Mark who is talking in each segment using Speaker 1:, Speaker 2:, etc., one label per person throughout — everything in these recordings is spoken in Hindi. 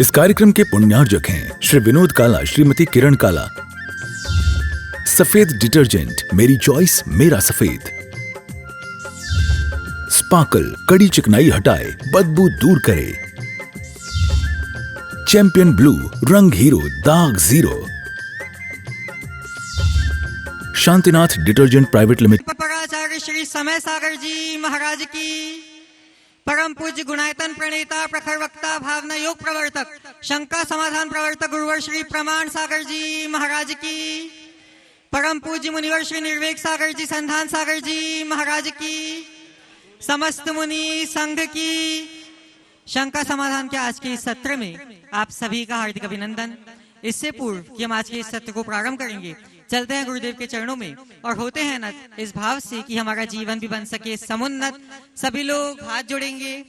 Speaker 1: इस कार्यक्रम के पुण्यार्जक हैं श्री विनोद काला, श्रीमती किरण काला। सफेद डिटर्जेंट, मेरी चॉइस मेरा सफेद। स्पार्कल, कड़ी चिकनाई हटाए, बदबू दूर करे। चैंपियन ब्लू, रंग हीरो, दाग zero. Shantinath detergent private limited.
Speaker 2: पराचार्य श्री समय सागर जी महाराज की, परम पूज्य गुणायतन प्रणेता, प्रखर वक्ता, भावना योग प्रवर्तक, शंका समाधान प्रवर्तक गुरुवर श्री प्रमाण सागर जी महाराज की, परम पूज्य मुनिवर श्री निर्वेक सागर जी, संधान सागर जी महाराज की, समस्त मुनि संघ की, शंका समाधान के आज के इस सत्र में आप सभी का हार्दिक अभिनंदन। इससे पूर्व कि हम आज के इस सत्र को प्रारंभ करेंगे, चलते हैं गुरुदेव के चरणों में और होते हैं नत इस भाव से कि हमारा जीवन भी बन सके समुन्नत। सभी लोग हाथ जोड़ेंगे,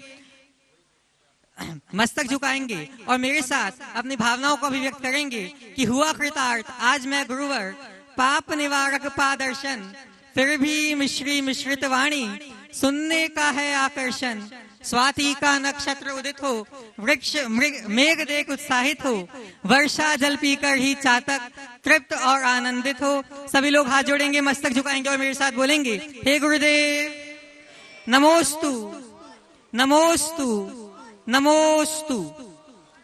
Speaker 2: मस्तक झुकाएंगे और मेरे साथ अपनी भावनाओं को अभिव्यक्त करेंगे कि हुआ कृतार्थ आज मैं गुरुवर, पाप निवारक पादर्शन, फिर भी मिश्री मिश्रित वाणी, सुनने का है आकर्षण। स्वाति का नक्षत्र उदित हो, वृक्ष मेघ देख उत्साहित हो, वर्षा जल पीकर ही चातक तृप्त और आनंदित हो। सभी लोग हाथ जोड़ेंगे, मस्तक झुकाएंगे और मेरे साथ बोलेंगे, हे गुरुदेव नमोस्तु नमोस्तु नमोस्तु।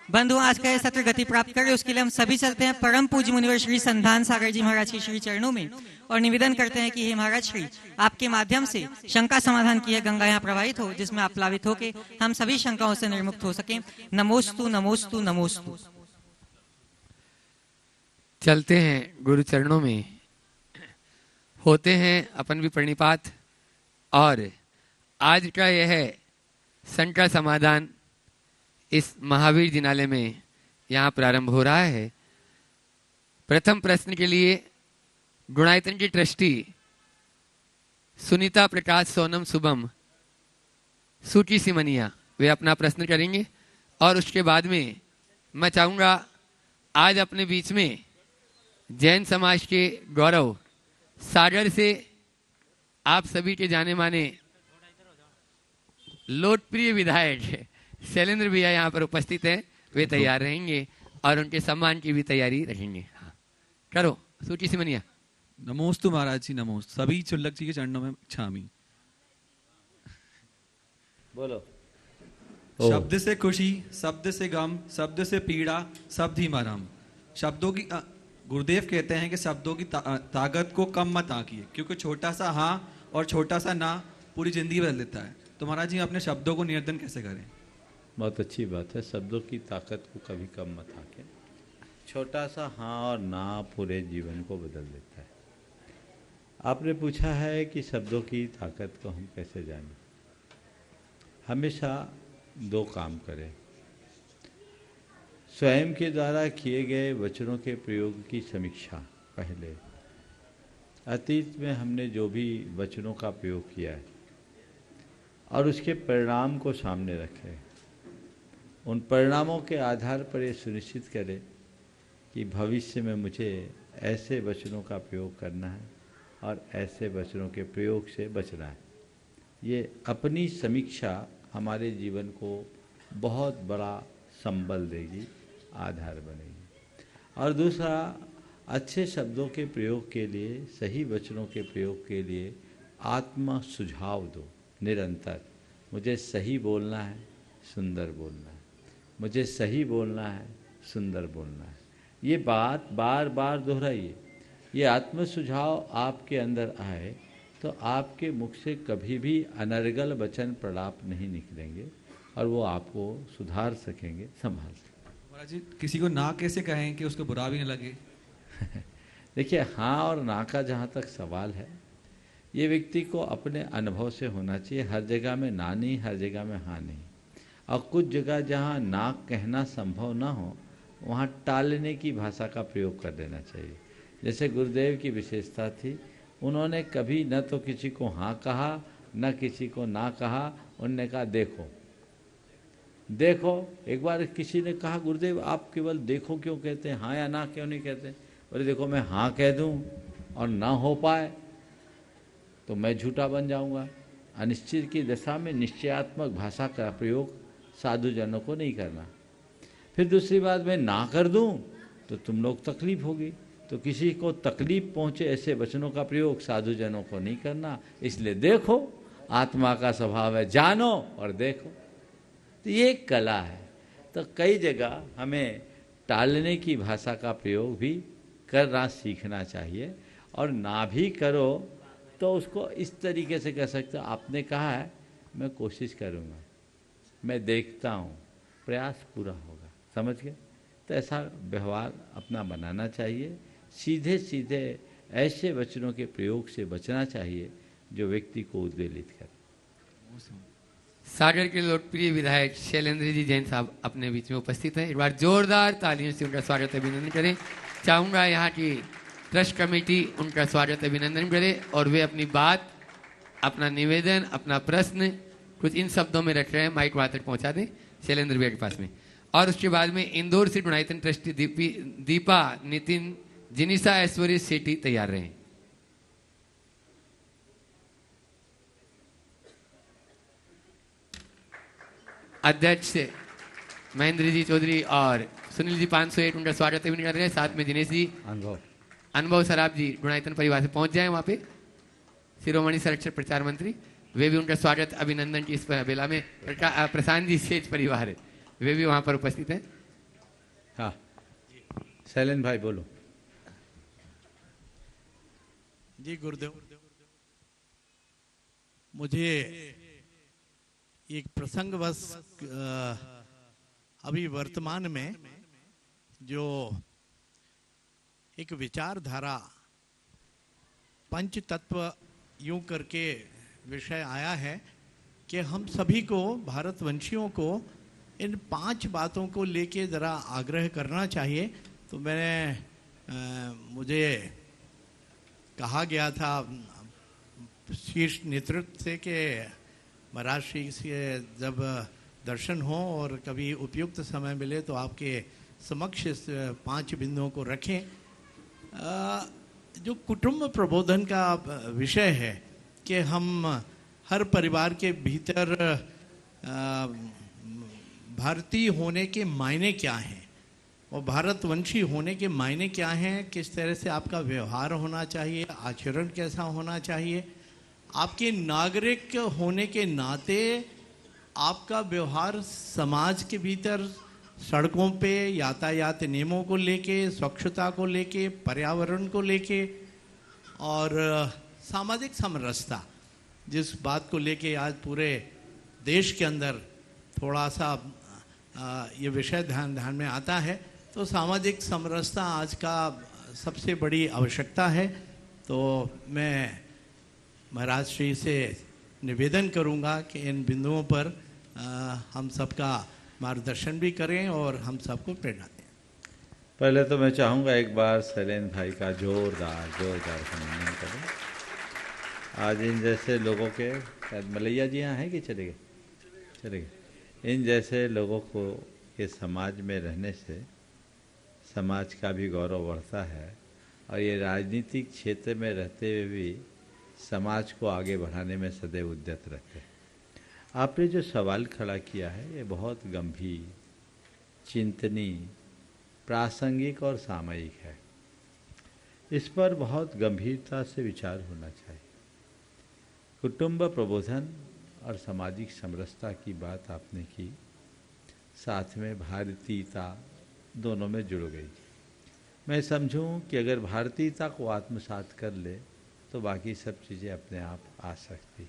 Speaker 2: बंधु, आज का यह सत्र गति प्राप्त करे उसके लिए हम सभी चलते हैं परम पूज्य मुनिवर श्री संधान सागर जी महाराज के श्री चरणों में और निवेदन करते हैं कि हे महाराज श्री, आपके माध्यम से शंका समाधान की यह गंगा यहाँ प्रवाहित हो जिसमें आप प्लावित होके हम सभी शंकाओं से निर्मुक्त हो सके। नमोस्तु नमोस्तु नमोस्तु।
Speaker 3: चलते हैं गुरु चरणों में, होते हैं अपन भी प्रणिपात। और आज का यह शंका समाधान इस महावीर जिनालय में यहाँ प्रारंभ हो रहा है। प्रथम प्रश्न के लिए गुणायतन की ट्रस्टी सुनीता प्रकाश सोनम शुभम सूची सिमनिया वे अपना प्रश्न करेंगे और उसके बाद में मैं चाहूँगा आज अपने बीच में जैन समाज के गौरव सागर से आप सभी के जाने माने लोकप्रिय विधायक शैलेंद्र भैया यहाँ पर उपस्थित हैं। वे तैयार रहेंगे और उनके सम्मान की भी तैयारी रखेंगे। हाँ, करो सूची सिमनिया।
Speaker 4: नमोस्तु महाराज जी, नमोस्तु। सभी चुल्लक जी के चरणों में छामी।
Speaker 5: बोलो।
Speaker 4: शब्द से खुशी, शब्द से गम, शब्द से पीड़ा, शब्द ही मरहम। शब्दों की गुरुदेव कहते हैं कि शब्दों की ताकत को कम मत आंकिए, क्योंकि छोटा सा हाँ और छोटा सा ना पूरी जिंदगी बदल देता है। तो महाराज जी अपने शब्दों को नियंत्रण कैसे करें?
Speaker 5: बहुत अच्छी बात है। शब्दों की ताकत को कभी कम मत आंकें। छोटा सा हाँ और ना पूरे जीवन को बदल देता है। आपने पूछा है कि शब्दों की ताकत को हम कैसे जानें। हमेशा दो काम करें। स्वयं के द्वारा किए गए वचनों के प्रयोग की समीक्षा पहले। अतीत में हमने जो भी वचनों का प्रयोग किया है और उसके परिणाम को सामने रखें। उन परिणामों के आधार पर ये सुनिश्चित करें कि भविष्य में मुझे ऐसे वचनों का प्रयोग करना है और ऐसे वचनों के प्रयोग से बचना है। ये अपनी समीक्षा हमारे जीवन को बहुत बड़ा संबल देगी, आधार बनेगी। और दूसरा, अच्छे शब्दों के प्रयोग के लिए, सही वचनों के प्रयोग के लिए आत्मा सुझाव दो निरंतर। मुझे सही बोलना है, सुंदर बोलना है, मुझे सही बोलना है, सुंदर बोलना है। ये बात बार बार दोहराइए। ये आत्म सुझाव आपके अंदर आए तो आपके मुख से कभी भी अनर्गल वचन प्रलाप नहीं निकलेंगे और वो आपको सुधार सकेंगे, संभाल सकेंगे।
Speaker 4: महाराज जी, किसी को ना कैसे कहें कि उसको बुरा भी न लगे?
Speaker 5: देखिए, हाँ और ना का जहाँ तक सवाल है, ये व्यक्ति को अपने अनुभव से होना चाहिए। हर जगह में ना नहीं, हर जगह में हाँ नहीं। और कुछ जगह जहाँ ना कहना संभव ना हो वहाँ टालने की भाषा का प्रयोग कर देना चाहिए। जैसे गुरुदेव की विशेषता थी, उन्होंने कभी न तो किसी को हाँ कहा न किसी को ना कहा। उन्होंने कहा देखो देखो। एक बार किसी ने कहा, गुरुदेव आप केवल देखो क्यों कहते हैं, हाँ या ना क्यों नहीं कहते? बोले देखो, मैं हाँ कह दूँ और ना हो पाए तो मैं झूठा बन जाऊँगा। अनिश्चित की दशा में निश्चयात्मक भाषा का प्रयोग साधुजनों को नहीं करना। फिर दूसरी बात, मैं ना कर दूं तो तुम लोग तकलीफ होगी। तो किसी को तकलीफ पहुंचे ऐसे वचनों का प्रयोग साधुजनों को नहीं करना। इसलिए देखो, आत्मा का स्वभाव है जानो और देखो। तो ये एक कला है। तो कई जगह हमें टालने की भाषा का प्रयोग भी करना सीखना चाहिए, और ना भी करो तो उसको इस तरीके से कर सकते हो, आपने कहा है मैं कोशिश करूँगा, मैं देखता हूँ, प्रयास पूरा होगा, समझ गए। तो ऐसा व्यवहार अपना बनाना चाहिए। सीधे सीधे ऐसे वचनों के प्रयोग से बचना चाहिए जो व्यक्ति को उद्वेलित करे।
Speaker 3: सागर के लोकप्रिय विधायक शैलेंद्र जी जैन साहब अपने बीच में उपस्थित हैं। एक बार जोरदार तालियों से उनका स्वागत अभिनंदन करें। चाहूँगा यहाँ की ट्रस्ट कमेटी उनका स्वागत अभिनंदन करे और वे अपनी बात, अपना निवेदन, अपना प्रश्न कुछ इन शब्दों में रख रहे हैं, माइक वहाँ तक पहुँचा दें शैलेंद्र भैया के पास में। और उसके बाद में इंदौर से गुणायतन ट्रस्टी दीपा, नितिन, जिनिसा, ऐश्वर्य सेठी तैयार रहे। अध्यक्ष महेंद्र जी चौधरी और सुनील जी 501 उनका स्वागत भी कर रहे हैं। साथ में दिनेश जी, अनुभव सराब जी गुणायतन परिवार से पहुंच जाए वहां पे, शिरोमणि संरक्षक प्रचार मंत्री, वे भी उनका स्वागत अभिनंदन की इस बेला में। प्रशांत जी सेठ परिवार है, वे भी वहां पर उपस्थित हैं।
Speaker 5: हाँ शैलेंद्र भाई बोलो।
Speaker 6: जी गुरुदेव, मुझे एक प्रसंगवश अभी वर्तमान में जो एक विचारधारा पंच तत्व यूं करके विषय आया है कि हम सभी को, भारतवंशियों को, इन 5 बातों को लेके ज़रा आग्रह करना चाहिए। तो मैंने मुझे कहा गया था शीर्ष नेतृत्व से कि महाराज श्री से जब दर्शन हो और कभी उपयुक्त समय मिले तो आपके समक्ष इस 5 बिंदुओं को रखें। जो कुटुंब प्रबोधन का विषय है कि हम हर परिवार के भीतर भारतीय होने के मायने क्या हैं और भारतवंशी होने के मायने क्या हैं, किस तरह से आपका व्यवहार होना चाहिए, आचरण कैसा होना चाहिए, आपके नागरिक होने के नाते आपका व्यवहार समाज के भीतर, सड़कों पे यातायात नियमों को लेके, स्वच्छता को लेके, पर्यावरण को लेके और सामाजिक समरसता, जिस बात को लेके आज पूरे देश के अंदर थोड़ा सा ये विषय ध्यान में आता है। तो सामाजिक समरसता आज का सबसे बड़ी आवश्यकता है। तो मैं महाराज श्री से निवेदन करूंगा कि इन बिंदुओं पर हम सबका मार्गदर्शन भी करें और हम सबको प्रेरणा दें।
Speaker 5: पहले तो मैं चाहूँगा एक बार शैलेंद्र भाई का जोरदार सम्मान करें। आज इन जैसे लोगों के, शायद मलैया जी यहाँ हैं कि चले गए, इन जैसे लोगों को के समाज में रहने से समाज का भी गौरव बढ़ता है और ये राजनीतिक क्षेत्र में रहते हुए भी समाज को आगे बढ़ाने में सदैव उद्यत रहते हैं। आपने जो सवाल खड़ा किया है ये बहुत गंभीर, चिंतनीय, प्रासंगिक और सामयिक है। इस पर बहुत गंभीरता से विचार होना चाहिए। कुटुंब प्रबोधन और सामाजिक समरसता की बात आपने की, साथ में भारतीयता दोनों में जुड़ गई। मैं समझूं कि अगर भारतीयता को आत्मसात कर ले तो बाकी सब चीज़ें अपने आप आ सकती।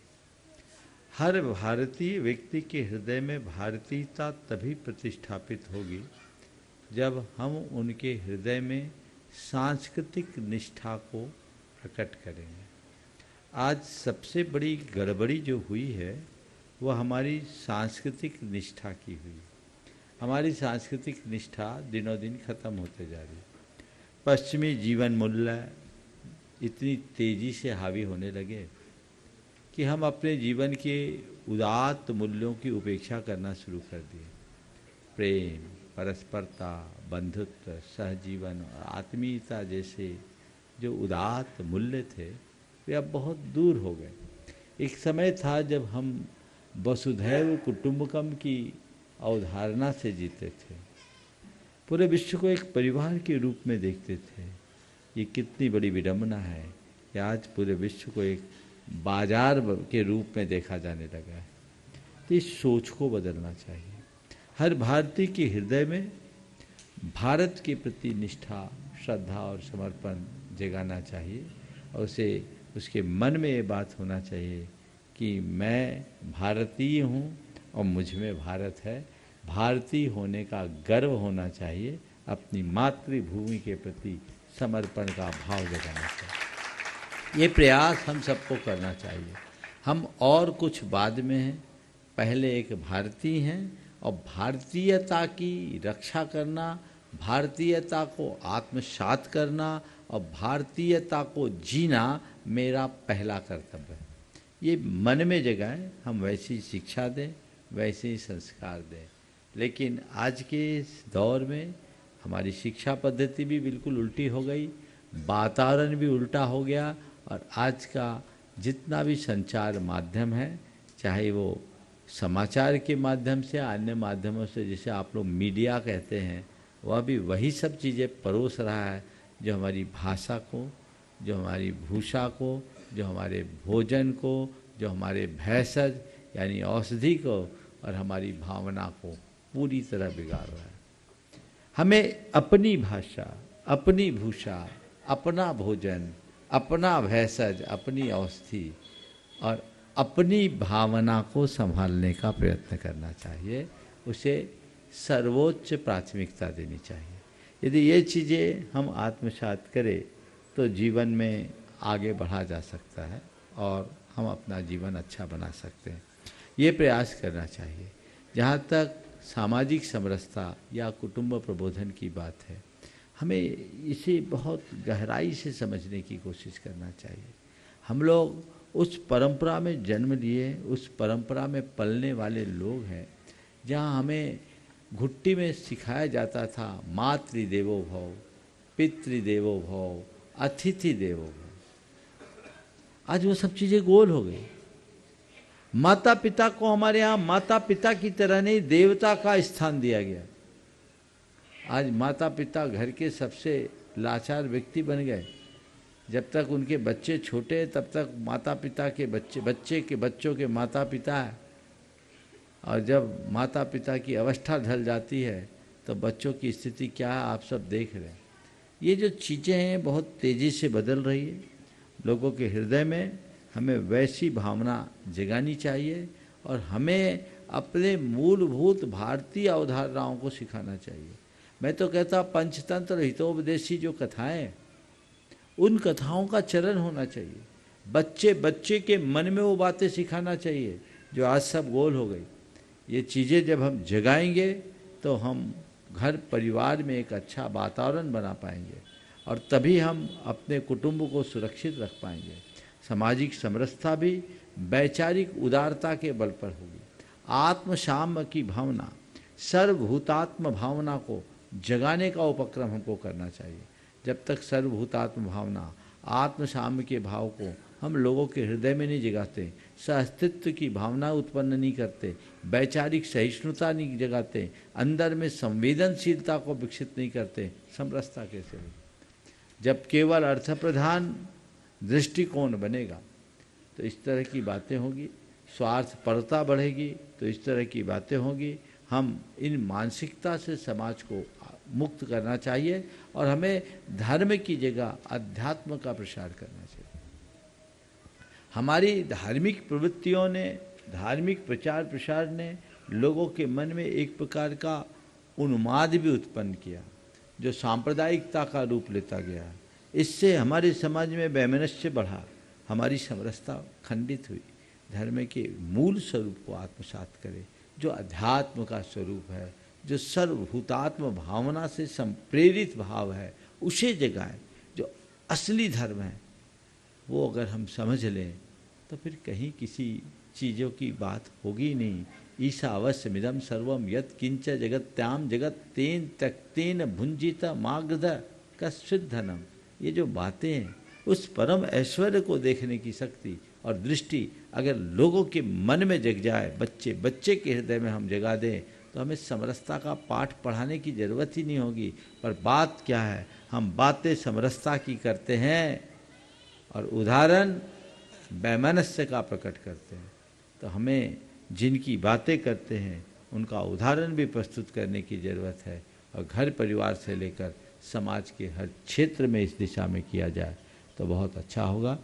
Speaker 5: हर भारतीय व्यक्ति के हृदय में भारतीयता तभी प्रतिष्ठापित होगी जब हम उनके हृदय में सांस्कृतिक निष्ठा को प्रकट करेंगे। आज सबसे बड़ी गड़बड़ी जो हुई है वह हमारी सांस्कृतिक निष्ठा की हुई। हमारी सांस्कृतिक निष्ठा दिनों दिन खत्म होते जा रही है। पश्चिमी जीवन मूल्य इतनी तेज़ी से हावी होने लगे कि हम अपने जीवन के उदात्त मूल्यों की उपेक्षा करना शुरू कर दिए। प्रेम, परस्परता, बंधुत्व, सहजीवन और आत्मीयता जैसे जो उदात्त मूल्य थे वे अब बहुत दूर हो गए। एक समय था जब हम वसुधैव कुटुंबकम की अवधारणा से जीते थे। पूरे विश्व को एक परिवार के रूप में देखते थे। ये कितनी बड़ी विडंबना है कि आज पूरे विश्व को एक बाजार के रूप में देखा जाने लगा है। तो इस सोच को बदलना चाहिए। हर भारतीय के हृदय में भारत के प्रति निष्ठा, श्रद्धा और समर्पण जगाना चाहिए और उसे उसके मन में ये बात होना चाहिए कि मैं भारतीय हूँ और मुझ में भारत है। भारतीय होने का गर्व होना चाहिए। अपनी मातृभूमि के प्रति समर्पण का भाव जगाना चाहिए। ये प्रयास हम सबको करना चाहिए। हम और कुछ बाद में हैं, पहले एक भारतीय हैं और भारतीयता की रक्षा करना, भारतीयता को आत्मसात करना और भारतीयता को जीना मेरा पहला कर्तव्य है। ये मन में जगाएं, हम वैसी शिक्षा दें, वैसे ही संस्कार दें। लेकिन आज के इस दौर में हमारी शिक्षा पद्धति भी बिल्कुल उल्टी हो गई, वातावरण भी उल्टा हो गया और आज का जितना भी संचार माध्यम है, चाहे वो समाचार के माध्यम से, अन्य माध्यमों से, जिसे आप लोग मीडिया कहते हैं, वह भी वही सब चीज़ें परोस रहा है जो हमारी भाषा को, जो हमारी भूषा को, जो हमारे भोजन को, जो हमारे भेषज यानी औषधि को और हमारी भावना को पूरी तरह बिगाड़ रहा है। हमें अपनी भाषा, अपनी भूषा, अपना भोजन, अपना भेषज, अपनी औषधि और अपनी भावना को संभालने का प्रयत्न करना चाहिए। उसे सर्वोच्च प्राथमिकता देनी चाहिए। यदि ये चीज़ें हम आत्मसात करें तो जीवन में आगे बढ़ा जा सकता है और हम अपना जीवन अच्छा बना सकते हैं। ये प्रयास करना चाहिए। जहाँ तक सामाजिक समरसता या कुटुंब प्रबोधन की बात है, हमें इसे बहुत गहराई से समझने की कोशिश करना चाहिए। हम लोग उस परंपरा में जन्म लिए, उस परंपरा में पलने वाले लोग हैं जहाँ हमें घुट्टी में सिखाया जाता था मातृदेवो भव, पितृदेवो भव, अतिथि देवो भव। आज वो सब चीज़ें गोल हो गई। माता पिता को हमारे यहाँ माता पिता की तरह नहीं, देवता का स्थान दिया गया। आज माता पिता घर के सबसे लाचार व्यक्ति बन गए। जब तक उनके बच्चे छोटे तब तक माता पिता के बच्चे के बच्चों के माता पिता है, और जब माता पिता की अवस्था ढल जाती है तो बच्चों की स्थिति क्या है आप सब देख रहे हैं। ये जो चीज़ें हैं बहुत तेज़ी से बदल रही है। लोगों के हृदय में हमें वैसी भावना जगानी चाहिए और हमें अपने मूलभूत भारतीय अवधारणाओं को सिखाना चाहिए। मैं तो कहता पंचतंत्र हितोपदेशी जो कथाएं, उन कथाओं का चलन होना चाहिए। बच्चे बच्चे के मन में वो बातें सिखाना चाहिए जो आज सब गोल हो गई। ये चीज़ें जब हम जगाएंगे तो हम घर परिवार में एक अच्छा वातावरण बना पाएंगे और तभी हम अपने कुटुंब को सुरक्षित रख पाएंगे। सामाजिक समरसता भी वैचारिक उदारता के बल पर होगी। आत्मसाम्य की भावना, सर्वभूतात्म भावना को जगाने का उपक्रम हमको करना चाहिए। जब तक सर्वभूतात्म भावना, आत्मसाम्य के भाव को हम लोगों के हृदय में नहीं जगाते, सहअस्तित्व की भावना उत्पन्न नहीं करते, वैचारिक सहिष्णुता नहीं जगाते, अंदर में संवेदनशीलता को विकसित नहीं करते, समरसता कैसे होगी? जब केवल अर्थ प्रधान दृष्टिकोण बनेगा तो इस तरह की बातें होगी। स्वार्थपरता बढ़ेगी तो इस तरह की बातें होगी। हम इन मानसिकता से समाज को मुक्त करना चाहिए और हमें धर्म की जगह अध्यात्म का प्रसार करना चाहिए। हमारी धार्मिक प्रवृत्तियों ने, धार्मिक प्रचार प्रसार ने लोगों के मन में एक प्रकार का उन्माद भी उत्पन्न किया जो सांप्रदायिकता का रूप लेता गया। इससे हमारे समाज में वैमनस्य बढ़ा, हमारी समरसता खंडित हुई। धर्म के मूल स्वरूप को आत्मसात करें जो अध्यात्म का स्वरूप है, जो सर्वभूतात्म भावना से संप्रेरित भाव है, उसे जगाएं। जो असली धर्म है वो अगर हम समझ लें तो फिर कहीं किसी चीज़ों की बात होगी नहीं। ईसा अवश्य मिदम सर्वम यत् किंच जगत्याम जगत तेन त्यक्तेन भुंजित मागध कश्चित् धनम। ये जो बातें हैं उस परम ऐश्वर्य को देखने की शक्ति और दृष्टि अगर लोगों के मन में जग जाए, बच्चे बच्चे के हृदय में हम जगा दें तो हमें समरसता का पाठ पढ़ाने की ज़रूरत ही नहीं होगी। पर बात क्या है, हम बातें समरसता की करते हैं और उदाहरण वैमनस्य का प्रकट करते हैं। तो हमें जिनकी बातें करते हैं उनका उदाहरण भी प्रस्तुत करने की ज़रूरत है, और घर परिवार से लेकर समाज के हर क्षेत्र में इस दिशा में किया जाए तो बहुत अच्छा होगा।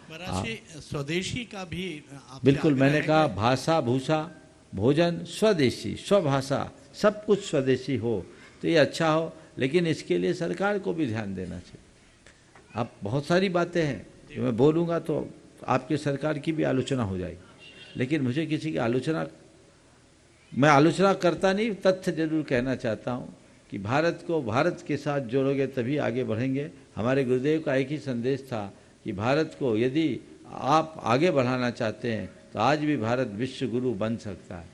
Speaker 6: स्वदेशी का भी आपसे
Speaker 5: बिल्कुल,
Speaker 6: आग्रह
Speaker 5: मैंने
Speaker 6: है
Speaker 5: कहा
Speaker 6: कि-
Speaker 5: भाषा भूषा भोजन स्वदेशी, स्वभाषा, सब कुछ स्वदेशी हो तो ये अच्छा हो। लेकिन इसके लिए सरकार को भी ध्यान देना चाहिए। अब बहुत सारी बातें हैं जो मैं बोलूँगा तो आपके सरकार की भी आलोचना हो जाएगी, लेकिन मुझे किसी की आलोचना, मैं आलोचना करता नहीं, तथ्य जरूर कहना चाहता हूँ कि भारत को भारत के साथ जोड़ोगे तभी आगे बढ़ेंगे। हमारे गुरुदेव का एक ही संदेश था कि भारत को यदि आप आगे बढ़ाना चाहते हैं तो आज भी भारत विश्व गुरु बन सकता है।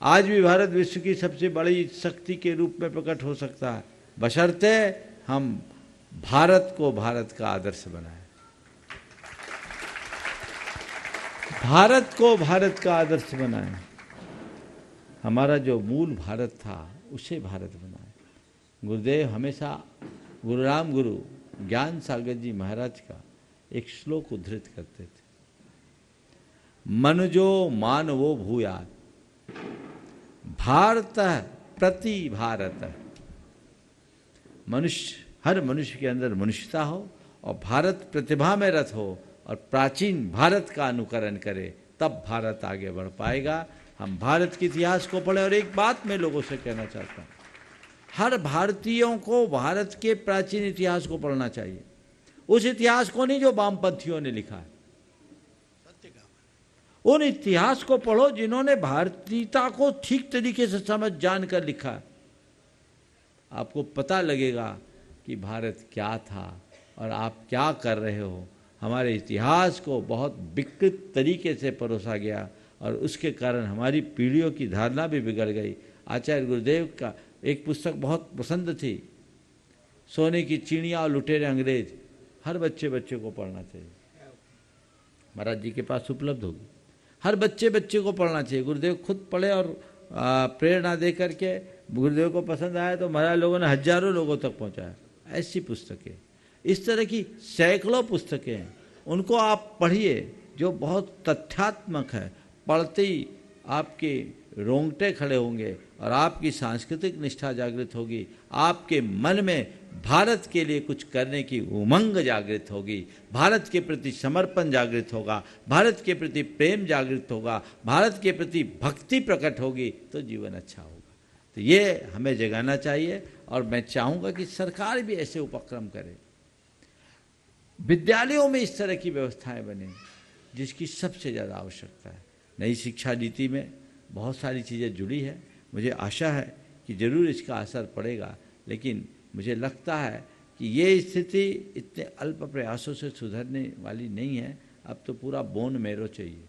Speaker 5: आज भी भारत विश्व की सबसे बड़ी शक्ति के रूप में प्रकट हो सकता है, बशर्ते हम भारत को भारत का आदर्श बनाएं। भारत को भारत का आदर्श बनाएं। हमारा जो मूल भारत था उसे भारत बनाएं। गुरुदेव हमेशा गुरुराम गुरु ज्ञान सागर जी महाराज का एक श्लोक उद्धृत करते थे, मनुजो मानवो भूयात् भारत प्रति भारत। मनुष्य, हर मनुष्य के अंदर मनुष्यता हो और भारत प्रतिभा में रत हो और प्राचीन भारत का अनुकरण करे, तब भारत आगे बढ़ पाएगा। हम भारत के इतिहास को पढ़े। और एक बात मैं लोगों से कहना चाहता हूँ, हर भारतीयों को भारत के प्राचीन इतिहास को पढ़ना चाहिए। उस इतिहास को नहीं जो वामपंथियों ने लिखा है, उन इतिहास को पढ़ो जिन्होंने भारतीयता को ठीक तरीके से समझ जान कर लिखा है। आपको पता लगेगा कि भारत क्या था और आप क्या कर रहे हो। हमारे इतिहास को बहुत विकृत तरीके से परोसा गया और उसके कारण हमारी पीढ़ियों की धारणा भी बिगड़ गई। आचार्य गुरुदेव का एक पुस्तक बहुत पसंद थी, सोने की चिड़िया और लुटेरे अंग्रेज। हर बच्चे को पढ़ना चाहिए, महाराज जी के पास उपलब्ध होगी। हर बच्चे को पढ़ना चाहिए। गुरुदेव खुद पढ़े और प्रेरणा दे करके गुरुदेव को पसंद आया तो महाराज लोगों ने हजारों लोगों तक पहुंचाया। ऐसी पुस्तकें, इस तरह की सैकड़ों पुस्तकें हैं, उनको आप पढ़िए जो बहुत तथ्यात्मक है। पढ़ते ही आपके रोंगटे खड़े होंगे और आपकी सांस्कृतिक निष्ठा जागृत होगी। आपके मन में भारत के लिए कुछ करने की उमंग जागृत होगी, भारत के प्रति समर्पण जागृत होगा, भारत के प्रति प्रेम जागृत होगा, भारत के प्रति भक्ति प्रकट होगी, तो जीवन अच्छा होगा। तो ये हमें जगाना चाहिए और मैं चाहूँगा कि सरकार भी ऐसे उपक्रम करे, विद्यालयों में इस तरह की व्यवस्थाएं बने जिसकी सबसे ज़्यादा आवश्यकता है। नई शिक्षा नीति में बहुत सारी चीज़ें जुड़ी है, मुझे आशा है कि ज़रूर इसका असर पड़ेगा, लेकिन मुझे लगता है कि ये स्थिति इतने अल्प प्रयासों से सुधरने वाली नहीं है। अब तो पूरा बोन मेरो चाहिए,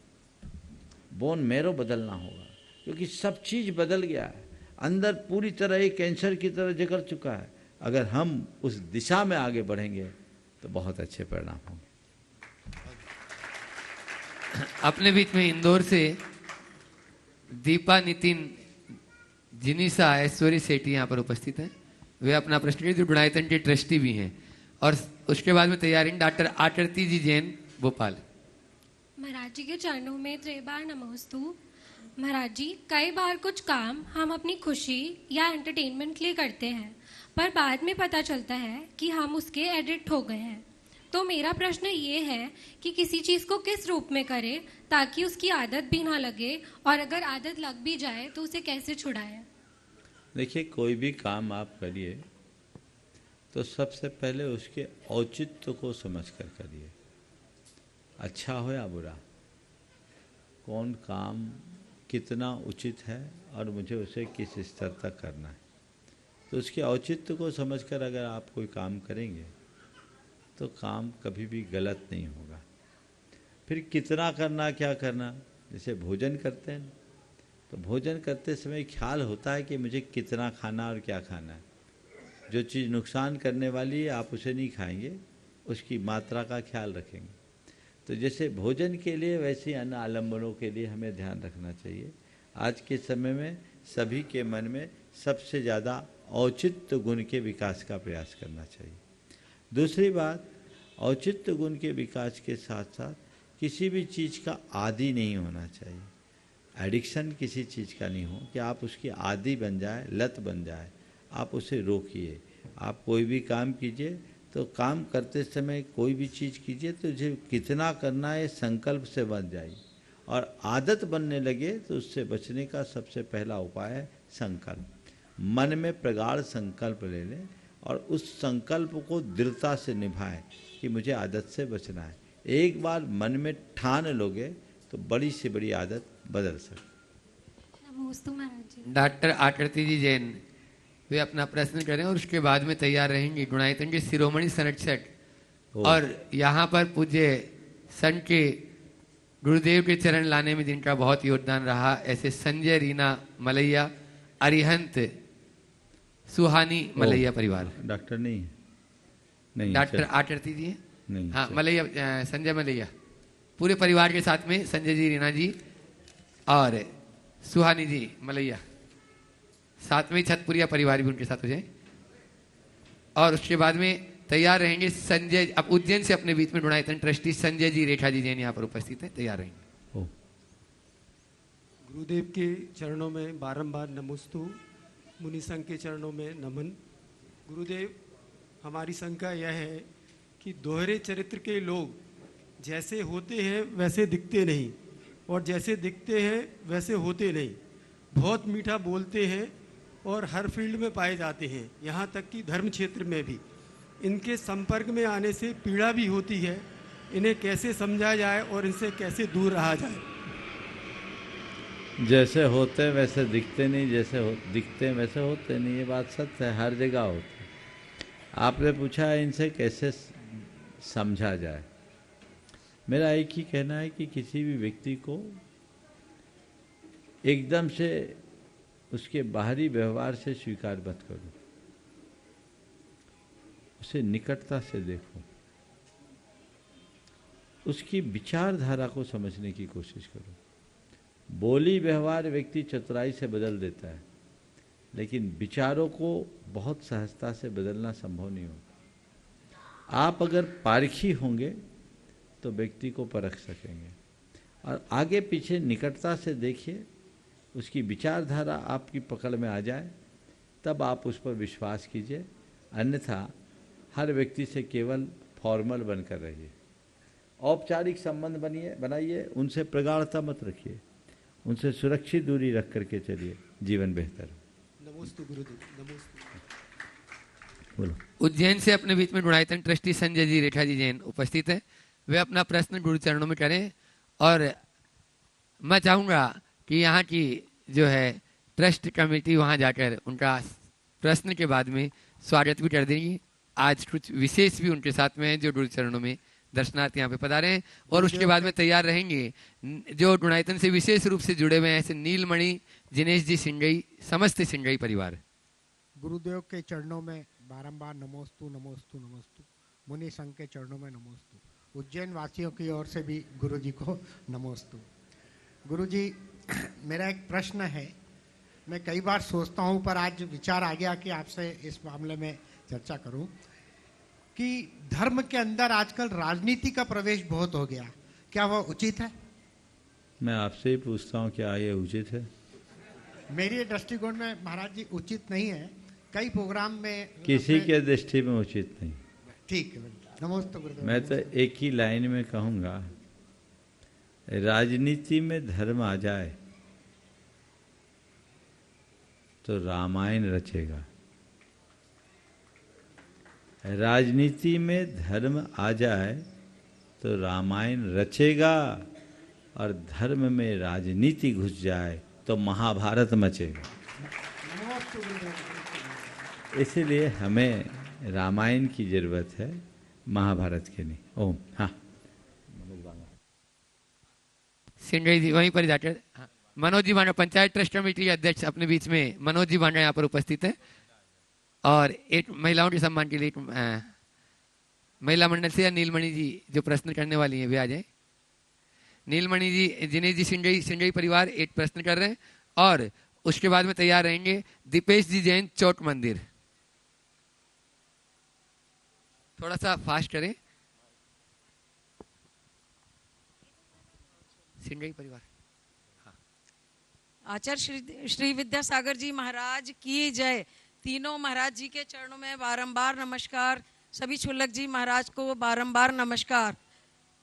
Speaker 5: बोन मेरो बदलना होगा, क्योंकि सब चीज़ बदल गया है। अंदर पूरी तरह एक कैंसर की तरह जकड़ चुका है। अगर हम उस दिशा में आगे बढ़ेंगे तो बहुत अच्छे परिणाम होंगे।
Speaker 3: अपने बीच में इंदौर से दीपा नितिन जिनीसा ऐश्वर्य सेठी यहाँ पर उपस्थित हैं। वे अपना प्रश्न गुणायतन के ट्रस्टी भी हैं। और उसके बाद में तैयारी डॉक्टर आकृति जी जैन भोपाल।
Speaker 7: महाराज जी के चरणों में त्रिबार नमोस्तु। महाराज जी, कई बार कुछ काम हम अपनी खुशी या एंटरटेनमेंट के लिए करते हैं, पर बाद में पता चलता है कि हम उसके एडिक्ट हो गए हैं। तो मेरा प्रश्न ये है कि किसी चीज़ को किस रूप में करें ताकि उसकी आदत भी ना लगे, और अगर आदत लग भी जाए तो उसे कैसे छुड़ाएं?
Speaker 5: देखिए, कोई भी काम आप करिए तो सबसे पहले उसके औचित्य को समझकर करिए, अच्छा हो या बुरा, कौन काम कितना उचित है और मुझे उसे किस स्तर तक करना है। तो उसके औचित्य को समझकर अगर आप कोई काम करेंगे तो काम कभी भी गलत नहीं होगा। फिर कितना करना, क्या करना, जैसे भोजन करते हैं तो भोजन करते समय ख्याल होता है कि मुझे कितना खाना और क्या खाना है। जो चीज़ नुकसान करने वाली है आप उसे नहीं खाएंगे, उसकी मात्रा का ख्याल रखेंगे। तो जैसे भोजन के लिए वैसे अन्य आलम्बनों के लिए हमें ध्यान रखना चाहिए। आज के समय में सभी के मन में सबसे ज़्यादा औचित्य गुण के विकास का प्रयास करना चाहिए। दूसरी बात, औचित्य गुण के विकास के साथ साथ किसी भी चीज़ का आदी नहीं होना चाहिए। एडिक्शन किसी चीज़ का नहीं हो कि आप उसकी आदी बन जाए, लत बन जाए। आप उसे रोकिए। आप कोई भी काम कीजिए तो काम करते समय कोई भी चीज़ कीजिए तो जो कितना करना है संकल्प से बन जाए, और आदत बनने लगे तो उससे बचने का सबसे पहला उपाय है संकल्प। मन में प्रगाढ़ संकल्प ले लें और उस संकल्प को दृढ़ता से निभाएं कि मुझे आदत से बचना है। एक बार मन में ठान लोगे तो बड़ी से बड़ी आदत बदल सकती।
Speaker 7: नमोस्तु महाराज जी।
Speaker 3: डॉक्टर आकृति जी जैन वे अपना प्रश्न करें और उसके बाद में तैयार रहेंगे गुणायतन के शिरोमणि संरक्षक और यहाँ पर पूज्य संत के गुरुदेव के चरण लाने में जिनका बहुत योगदान रहा, ऐसे संजय रीना मलैया, अरिहंत सुहानी मलैया परिवार।
Speaker 5: डॉक्टर नहीं है? नहीं,
Speaker 3: डॉक्टर आकृति जी हैं?
Speaker 5: नहीं,
Speaker 3: हाँ, मलैया, संजय मलैया पूरे परिवार के साथ में, संजय जी, रीना जी और सुहानी जी मलैया, साथ में छतपुरिया परिवार भी उनके साथ हो जाए। और उसके बाद में तैयार रहेंगे संजय, अब उज्जैन से अपने बीच में गुणायतन ट्रस्टी संजय जी रेखा जी जैन यहाँ पर उपस्थित है, तैयार रहेंगे।
Speaker 8: गुरुदेव के चरणों में बारंबार नमोस्तु, मुनि संघ के चरणों में नमन। गुरुदेव, हमारी शंका यह है कि दोहरे चरित्र के लोग जैसे होते हैं वैसे दिखते नहीं, और जैसे दिखते हैं वैसे होते नहीं। बहुत मीठा बोलते हैं और हर फील्ड में पाए जाते हैं, यहाँ तक कि धर्म क्षेत्र में भी। इनके संपर्क में आने से पीड़ा भी होती है। इन्हें कैसे समझा जाए और इनसे कैसे दूर रहा जाए?
Speaker 5: जैसे होते हैं वैसे दिखते नहीं, जैसे दिखते हैं वैसे होते नहीं, ये बात सत्य है, हर जगह होती है। आपने पूछा है इनसे कैसे समझा जाए। मेरा एक ही कहना है कि किसी भी व्यक्ति को एकदम से उसके बाहरी व्यवहार से स्वीकार मत करो, उसे निकटता से देखो, उसकी विचारधारा को समझने की कोशिश करो। बोली व्यवहार व्यक्ति चतुराई से बदल देता है, लेकिन विचारों को बहुत सहजता से बदलना संभव नहीं होता। आप अगर पारखी होंगे तो व्यक्ति को परख सकेंगे, और आगे पीछे निकटता से देखिए, उसकी विचारधारा आपकी पकड़ में आ जाए तब आप उस पर विश्वास कीजिए। अन्यथा हर व्यक्ति से केवल फॉर्मल बनकर रहिए, औपचारिक संबंध बनाइए, उनसे प्रगाढ़ता मत रखिए, उनसे सुरक्षित दूरी रख करके चलिए, जीवन बेहतर।
Speaker 8: नमोस्तु गुरुदेव, नमोस्तु।
Speaker 5: बोलो।
Speaker 3: उज्जैन से अपने बीच में गुणायतन ट्रस्टी संजय जी रेखा जी जैन उपस्थित है, वे अपना प्रश्न गुरु चरणों में करें। और मैं चाहूँगा कि यहाँ की जो है ट्रस्ट कमेटी वहाँ जाकर उनका प्रश्न के बाद में स्वागत भी कर देंगी। आज कुछ विशेष भी उनके साथ में है जो गुरु चरणों में दर्शनार्थी यहाँ पे पधारे हैं, और उसके बाद में तैयार रहेंगे जो गुणायतन से विशेष रूप से जुड़े हुए हैं, ऐसे नीलमणि, जिनेश जी सिंगई, समस्त सिंगई परिवार।
Speaker 9: गुरुदेव के चरणों में बारंबार नमोस्तु नमोस्तु नमोस्तु, मुनि संघ के चरणों में नमोस्तु, उज्जैन वासियों की ओर से भी गुरु जी को नमोस्तु। गुरु जी, मेरा एक प्रश्न है, मैं कई बार सोचता हूँ पर आज विचार आ गया कि आपसे इस मामले में चर्चा करूं कि धर्म के अंदर आजकल राजनीति का प्रवेश बहुत हो गया, क्या वह उचित है?
Speaker 5: मैं आपसे ही पूछता हूँ, क्या ये उचित है?
Speaker 9: मेरे दृष्टिकोण में महाराज जी उचित नहीं है। कई प्रोग्राम में
Speaker 5: किसी के दृष्टि में उचित नहीं।
Speaker 9: ठीक है, नमस्ते गुरुदेव।
Speaker 5: मैं तो एक ही लाइन में कहूँगा, राजनीति में धर्म आ जाए तो रामायण रचेगा। राजनीति में धर्म आ जाए तो रामायण रचेगा, और धर्म में राजनीति घुस जाए तो महाभारत मचेगा। इसलिए हमें रामायण की जरूरत है, महाभारत के नहीं। ओम। हाँ,
Speaker 3: सिंगई जी वहीं पर जाकर, हाँ, मनोज जी भांडा, पंचायत ट्रस्ट कमेटी के अध्यक्ष अपने बीच में मनोज जी भांडा यहाँ पर उपस्थित है, और एक महिलाओं के सम्मान के लिए एक महिला मंडल से नीलमणि जी जो प्रश्न करने वाली हैं वे आ जाए। नीलमणि जी, जिनेश जी सिंगई परिवार एक प्रश्न कर रहे हैं, और उसके बाद में तैयार रहेंगे दीपेश जी जैन, चोट मंदिर। थोड़ा सा फास्ट करें। सिंगई परिवार।
Speaker 10: आचार्य श्री विद्यासागर जी महाराज की जय। तीनों महाराज जी के चरणों में बारंबार नमस्कार। सभी छुल्लक जी महाराज को बारंबार नमस्कार।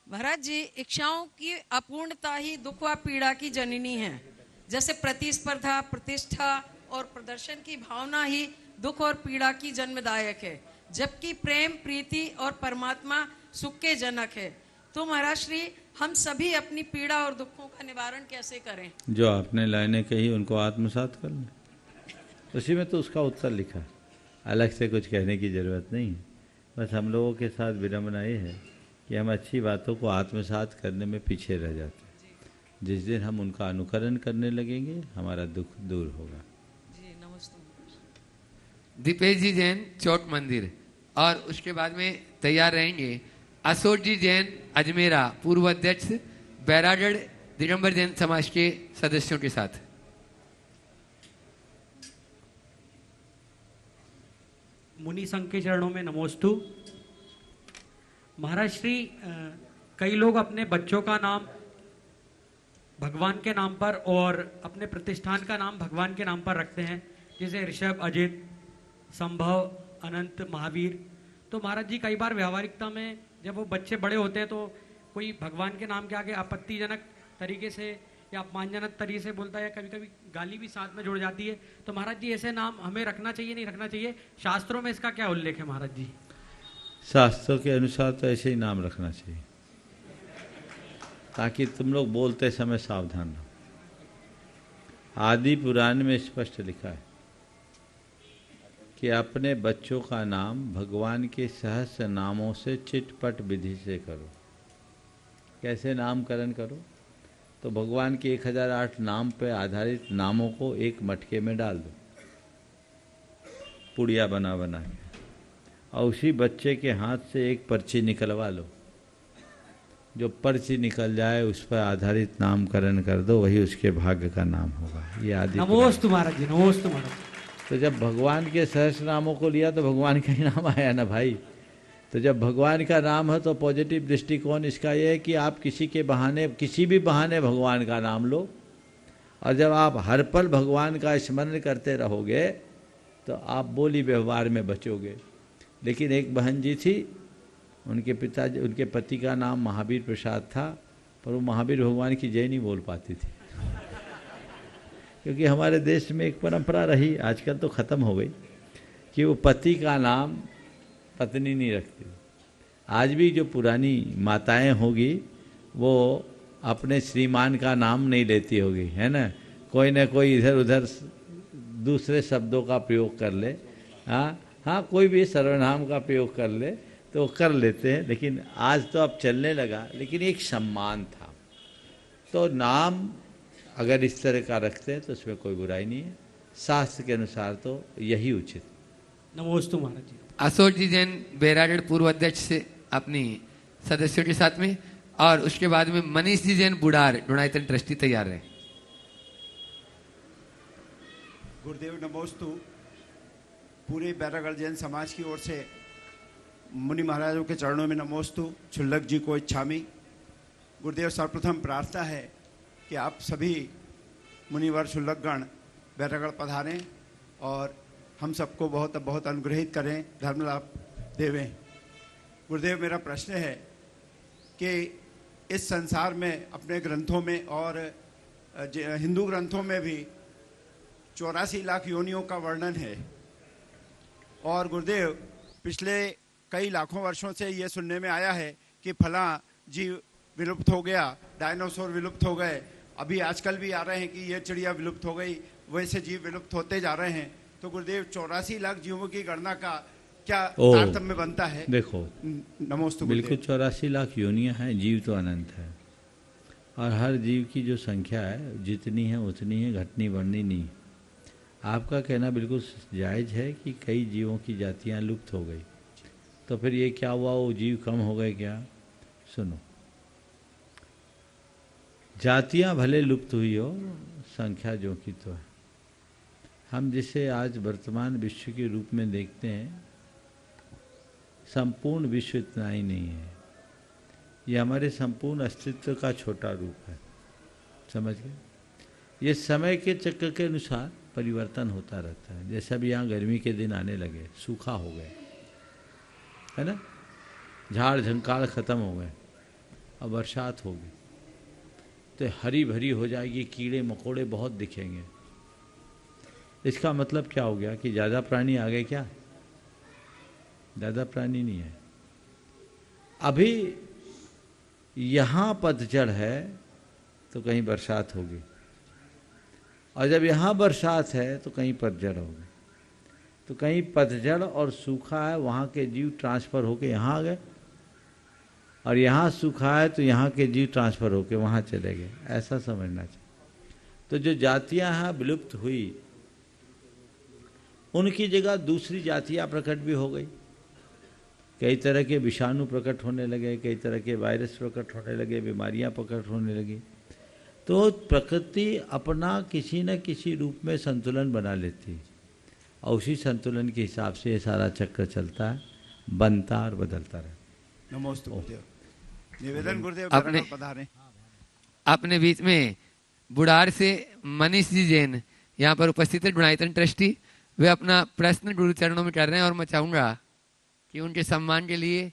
Speaker 10: महाराज जी, इच्छाओं की अपूर्णता ही दुख व पीड़ा की जननी है। जैसे प्रतिस्पर्धा, प्रतिष्ठा और प्रदर्शन की भावना ही दुख और पीड़ा की जन्मदायक है, जबकि प्रेम, प्रीति और परमात्मा सुख के जनक है। तो महाराज श्री, हम सभी अपनी पीड़ा और दुखों का निवारण कैसे करें?
Speaker 5: जो आपने लाइनें कही उनको आत्मसात कर लें, उसी में तो उसका उत्तर लिखा है। अलग से कुछ कहने की ज़रूरत नहीं है। बस हम लोगों के साथ विडम्बना ये है कि हम अच्छी बातों को आत्मसात करने में पीछे रह जाते हैं। जिस दिन हम उनका अनुकरण करने लगेंगे, हमारा दुख दूर होगा।
Speaker 10: जी नमस्ते।
Speaker 3: दीपेश जी जैन, चोट मंदिर। और उसके बाद में तैयार रहेंगे अशोक जी जैन, अजमेरा, पूर्व अध्यक्ष, बैरागढ़ दिगंबर जैन समाज के सदस्यों के साथ।
Speaker 11: मुनि संघ के चरणों में नमोस्तु। महाराज श्री, कई लोग अपने बच्चों का नाम भगवान के नाम पर और अपने प्रतिष्ठान का नाम भगवान के नाम पर रखते हैं, जैसे ऋषभ, अजित, संभव, अनंत, महावीर। तो महाराज जी, कई बार व्यावहारिकता में जब वो बच्चे बड़े होते हैं तो कोई भगवान के नाम के आगे आपत्तिजनक तरीके से या अपमानजनक तरीके से बोलता है, या कभी कभी गाली भी साथ में जुड़ जाती है। तो महाराज जी, ऐसे नाम हमें रखना चाहिए, नहीं रखना चाहिए? शास्त्रों में इसका क्या उल्लेख है महाराज जी?
Speaker 5: शास्त्रों के अनुसार तो ऐसे ही नाम रखना चाहिए, ताकि तुम लोग बोलते समय सावधान रहो। आदि पुराण में स्पष्ट लिखा है कि अपने बच्चों का नाम भगवान के सहस्र नामों से चिटपट विधि से करो। कैसे नामकरण करो? तो भगवान के 1008 नाम पर आधारित नामों को एक मटके में डाल दो, पुड़िया बना बना के, और उसी बच्चे के हाथ से एक पर्ची निकलवा लो। जो पर्ची निकल जाए उस पर आधारित नामकरण कर दो, वही उसके भाग्य का नाम होगा। ये आदि।
Speaker 11: नमोस्तु महाराज जी, नमोस्तु महाराज।
Speaker 5: तो जब भगवान के सहस्र नामों को लिया तो भगवान का ही नाम आया ना भाई। तो जब भगवान का नाम है तो पॉजिटिव दृष्टिकोण इसका यह है कि आप किसी के बहाने, किसी भी बहाने भगवान का नाम लो, और जब आप हर पल भगवान का स्मरण करते रहोगे तो आप बोली व्यवहार में बचोगे। लेकिन एक बहन जी थी, उनके पति का नाम महावीर प्रसाद था, पर वो महावीर भगवान की जय नहीं बोल पाती थी, क्योंकि हमारे देश में एक परंपरा रही, आजकल तो ख़त्म हो गई, कि वो पति का नाम पत्नी नहीं रखती। आज भी जो पुरानी माताएं होगी वो अपने श्रीमान का नाम नहीं लेती होगी, है ना कोई इधर उधर दूसरे शब्दों का प्रयोग कर ले। हाँ, कोई भी सर्वनाम का प्रयोग कर ले तो कर लेते हैं, लेकिन आज तो अब चलने लगा। लेकिन एक सम्मान था, तो नाम अगर इस तरह का रखते हैं तो उसमें कोई बुराई नहीं है। शास्त्र के अनुसार तो यही उचित।
Speaker 11: नमोस्तु महाराज जी।
Speaker 3: अशोक जी जैन, बैरागढ़ पूर्व अध्यक्ष से अपनी सदस्यों के साथ में। और उसके बाद में मनीष जी जैन, बुढ़ार, डोनाइतन ट्रस्टी तैयार रहे।
Speaker 12: गुरुदेव नमोस्तु। पूरे बैरागढ़ जैन समाज की ओर से मुनि महाराजों के चरणों में नमोस्तु। छुल्लक जी को इच्छामी। गुरुदेव, सर्वप्रथम प्रार्थना है कि आप सभी मुनिवर छुल्लकगण बैरागढ़ पधारें और हम सबको बहुत बहुत अनुग्रहित करें, धर्म लाभ देवें। गुरुदेव, मेरा प्रश्न है कि इस संसार में अपने ग्रंथों में और हिंदू ग्रंथों में भी 84 लाख योनियों का वर्णन है, और गुरुदेव पिछले कई लाखों वर्षों से ये सुनने में आया है कि फला जीव विलुप्त हो गया, डायनासोर विलुप्त हो गए, अभी आजकल भी आ रहे हैं कि ये चिड़िया विलुप्त हो गई, वैसे जीव विलुप्त होते जा रहे हैं। तो गुरुदेव, 84 लाख जीवों की गणना का क्या तारतम्य बनता है?
Speaker 5: देखो,
Speaker 12: नमोस्तु।
Speaker 5: बिल्कुल 84 लाख योनियां हैं, जीव तो अनंत है, और हर जीव की जो संख्या है जितनी है उतनी है, घटनी बढ़नी नहीं। आपका कहना बिल्कुल जायज़ है कि कई जीवों की जातियां लुप्त हो गई, तो फिर ये क्या हुआ, वो जीव कम हो गए क्या? सुनो, जातियां भले लुप्त हुई हो, संख्या जो की तो है। हम जिसे आज वर्तमान विश्व के रूप में देखते हैं, संपूर्ण विश्व इतना ही नहीं है। ये हमारे संपूर्ण अस्तित्व का छोटा रूप है, समझ गए। ये समय के चक्र के अनुसार परिवर्तन होता रहता है। जैसे अब यहाँ गर्मी के दिन आने लगे, सूखा हो गए, है ना, झाड़ झंकार खत्म हो गए, अब बरसात होगी तो हरी भरी हो जाएगी, कीड़े मकोड़े बहुत दिखेंगे। इसका मतलब क्या हो गया कि ज़्यादा प्राणी आ गए क्या? ज़्यादा प्राणी नहीं है। अभी यहाँ पतझड़ है तो कहीं बरसात होगी, और जब यहाँ बरसात है तो कहीं पतझड़ होगी। तो कहीं पतझड़ और सूखा है, वहाँ के जीव ट्रांसफ़र होके यहाँ आ गए, और यहाँ सूखा है तो यहाँ के जीव ट्रांसफ़र होके वहाँ चले गए। ऐसा समझना चाहिए। तो जो जातियाँ यहाँ विलुप्त हुई, उनकी जगह दूसरी जातियाँ प्रकट भी हो गई। कई तरह के विषाणु प्रकट होने लगे, कई तरह के वायरस प्रकट होने लगे, बीमारियाँ प्रकट होने लगी। तो प्रकृति अपना किसी न किसी रूप में संतुलन बना लेती है, और उसी संतुलन के हिसाब से ये सारा चक्र चलता है, बनता और बदलता रहता।
Speaker 12: नमोस्तु गुरुदेव। निवेदन गुरुदेव पधारें।
Speaker 3: अपने बीच में बुढ़ार से मनीष जी जैन यहाँ पर उपस्थित है, गुणायतन ट्रस्टी। वे अपना प्रश्न गुरु चरणों में कर रहे हैं, और मैं चाहूँगा कि उनके सम्मान के लिए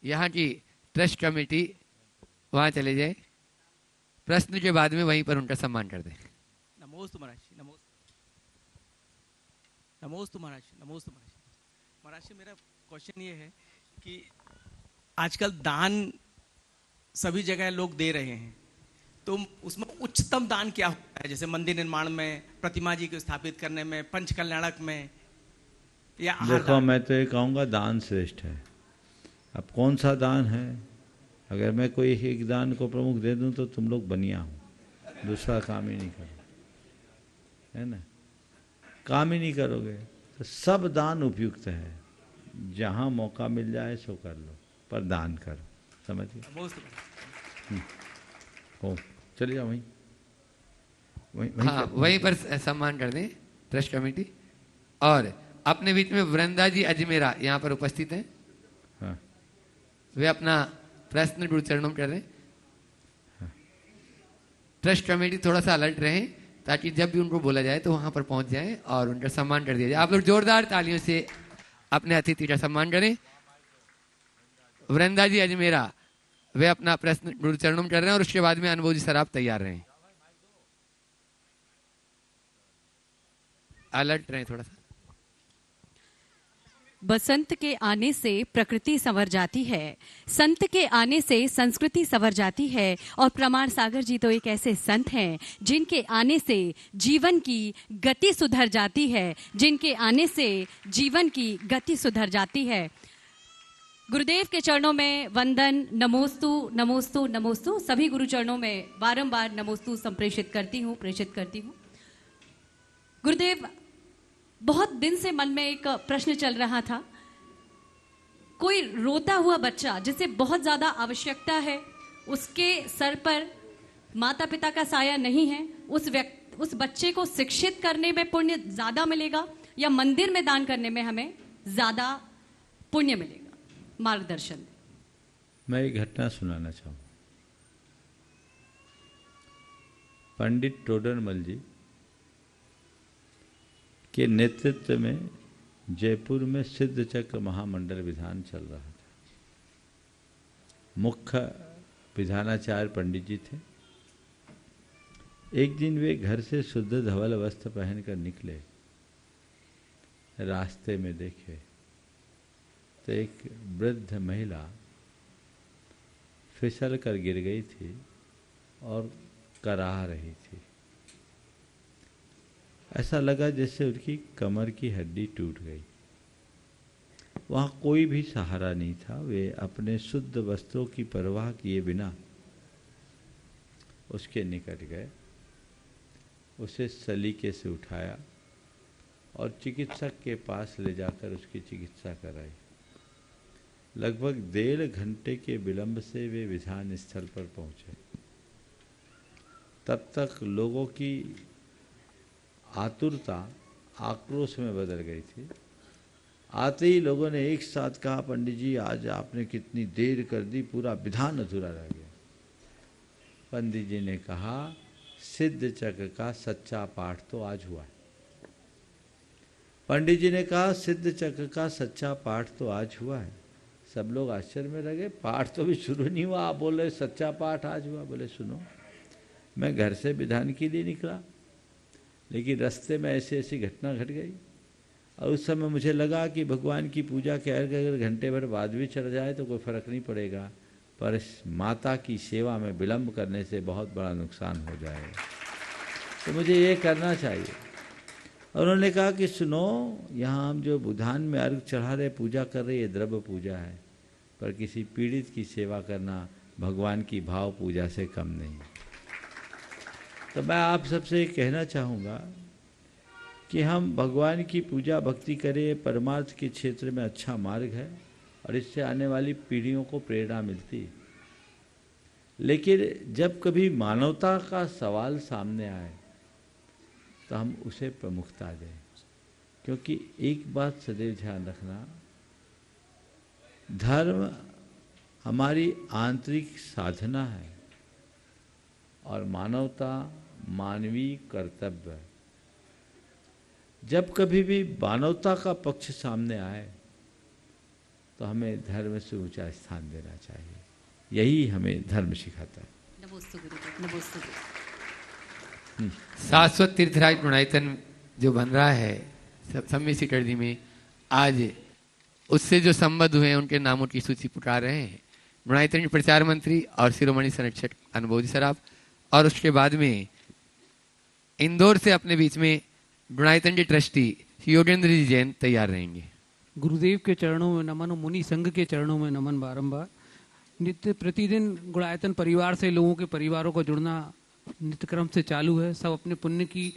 Speaker 3: यहाँ की ट्रस्ट कमेटी वहाँ चले जाए, प्रश्न के बाद में वहीं पर उनका सम्मान कर दें।
Speaker 13: नमोस्तु महाराज, नमोस्तु महाराज, नमोस्तु महाराज। महाराज से मेरा क्वेश्चन ये है कि आजकल दान सभी जगह लोग दे रहे हैं, तो उसमें उच्चतम दान क्या होता है? जैसे मंदिर निर्माण में, प्रतिमा जी को स्थापित करने में, पंच कल्याणक में, या
Speaker 5: देखो, मैं तो ये कहूँगा दान श्रेष्ठ है। अब कौन सा दान है? अगर मैं कोई एक दान को प्रमुख दे दूं तो तुम लोग बनिया हो, दूसरा काम ही नहीं करो, है ना, काम ही नहीं करोगे। तो सब दान उपयुक्त है, जहाँ मौका मिल जाए सो कर लो, पर दान करो, समझिए। हो, चलिए जाओ वहीं
Speaker 3: हाँ, वहीं पर सम्मान कर दें ट्रस्ट कमेटी। और अपने बीच में वृंदा जी अजमेरा यहाँ पर उपस्थित हैं।
Speaker 5: हाँ।
Speaker 3: वे अपना प्रश्न गुरु चरणों में कर रहे हैं। ट्रस्ट कमेटी थोड़ा सा अलर्ट रहे, ताकि जब भी उनको बोला जाए तो वहां पर पहुंच जाए और उनका सम्मान कर दिया जाए। आप लोग जोरदार तालियों से अपने अतिथि का सम्मान करें। वृंदा जी अजमेरा वे अपना प्रश्न गुरु चरणों में कर रहे हैं, और उसके बाद में अनुभव जी सर आप तैयार रहें, अलर्ट रहें थोड़ा सा।
Speaker 14: बसंत के आने से प्रकृति संवर जाती है, संत के आने से संस्कृति संवर जाती है। और प्रमाण सागर जी तो एक ऐसे संत हैं जिनके आने से जीवन की गति सुधर जाती है, जिनके आने से जीवन की गति सुधर जाती है। गुरुदेव के चरणों में वंदन, नमोस्तु नमोस्तु नमोस्तु। सभी गुरु चरणों में बारंबार नमोस्तु संप्रेषित करती हूँ, प्रेषित करती हूँ। गुरुदेव, बहुत दिन से मन में एक प्रश्न चल रहा था। कोई रोता हुआ बच्चा जिसे बहुत ज्यादा आवश्यकता है, उसके सर पर माता पिता का साया नहीं है, उस बच्चे को शिक्षित करने में पुण्य ज्यादा मिलेगा या मंदिर में दान करने में हमें ज्यादा पुण्य मिलेगा? मार्गदर्शन।
Speaker 5: मैं एक घटना सुनाना चाहूँ। पंडित टोडरमल जी के नेतृत्व में जयपुर में सिद्ध चक्र महामंडल विधान चल रहा था। मुख्य विधानाचार्य पंडित जी थे। एक दिन वे घर से शुद्ध धवल वस्त्र पहनकर निकले। रास्ते में देखे तो एक वृद्ध महिला फिसल कर गिर गई थी और कराह रही थी। ऐसा लगा जैसे उनकी कमर की हड्डी टूट गई। वहाँ कोई भी सहारा नहीं था। वे अपने शुद्ध वस्त्रों की परवाह किए बिना उसके निकट गए, उसे सलीके से उठाया और चिकित्सक के पास ले जाकर उसकी चिकित्सा कराई। लगभग 1.5 घंटे के विलंब से वे विधान स्थल पर पहुँचे। तब तक लोगों की आतुरता आक्रोश में बदल गई थी। आते ही लोगों ने एक साथ कहा, पंडित जी आज आपने कितनी देर कर दी, पूरा विधान अधूरा रह गया। पंडित जी ने कहा, सिद्ध चक्र का सच्चा पाठ तो आज हुआ है। पंडित जी ने कहा, सिद्ध चक्र का सच्चा पाठ तो आज हुआ है। सब लोग आश्चर्य में रह गए, पाठ तो भी शुरू नहीं हुआ, आप बोल रहे सच्चा पाठ आज हुआ। बोले सुनो, मैं घर से विधान के लिए निकला, लेकिन रास्ते में ऐसी ऐसी घटना घट गई और उस समय मुझे लगा कि भगवान की पूजा के अगर घंटे भर बाद भी चढ़ जाए तो कोई फर्क नहीं पड़ेगा, पर माता की सेवा में विलंब करने से बहुत बड़ा नुकसान हो जाएगा, तो मुझे ये करना चाहिए। और उन्होंने कहा कि सुनो, यहाँ हम जो बुधान में अर्घ चढ़ा रहे, पूजा कर रहे, ये द्रव्य पूजा है, पर किसी पीड़ित की सेवा करना भगवान की भाव पूजा से कम नहीं। तो मैं आप सबसे कहना चाहूँगा कि हम भगवान की पूजा भक्ति करें, परमार्थ के क्षेत्र में अच्छा मार्ग है और इससे आने वाली पीढ़ियों को प्रेरणा मिलती है। लेकिन जब कभी मानवता का सवाल सामने आए तो हम उसे प्रमुखता दें, क्योंकि एक बात सदैव ध्यान रखना, धर्म हमारी आंतरिक साधना है और मानवता मानवीय कर्तव्य है। जब कभी भी मानवता का पक्ष सामने आए तो हमें धर्म से ऊंचा स्थान देना चाहिए, यही हमें धर्म सिखाता है।
Speaker 3: शाश्वत तीर्थराज गुणायतन जो बन रहा है सम्मी सिटर्जी में, आज उससे जो संबद्ध हुए हैं उनके नामों की सूची पुकार रहे हैं। गुणायतन के प्रचार मंत्री और शिरोमणि संरक्षक अनुभूति सराफ, और उसके बाद में इंदौर से अपने बीच में गुणायतन के ट्रस्टी योगेंद्र जी जैन तैयार रहेंगे।
Speaker 15: गुरुदेव के चरणों में नमन, मुनि संघ के चरणों में नमन। बारंबार नित्य प्रतिदिन गुणायतन परिवार से लोगों के परिवारों को जुड़ना नित्य क्रम से चालू है। सब अपने पुण्य की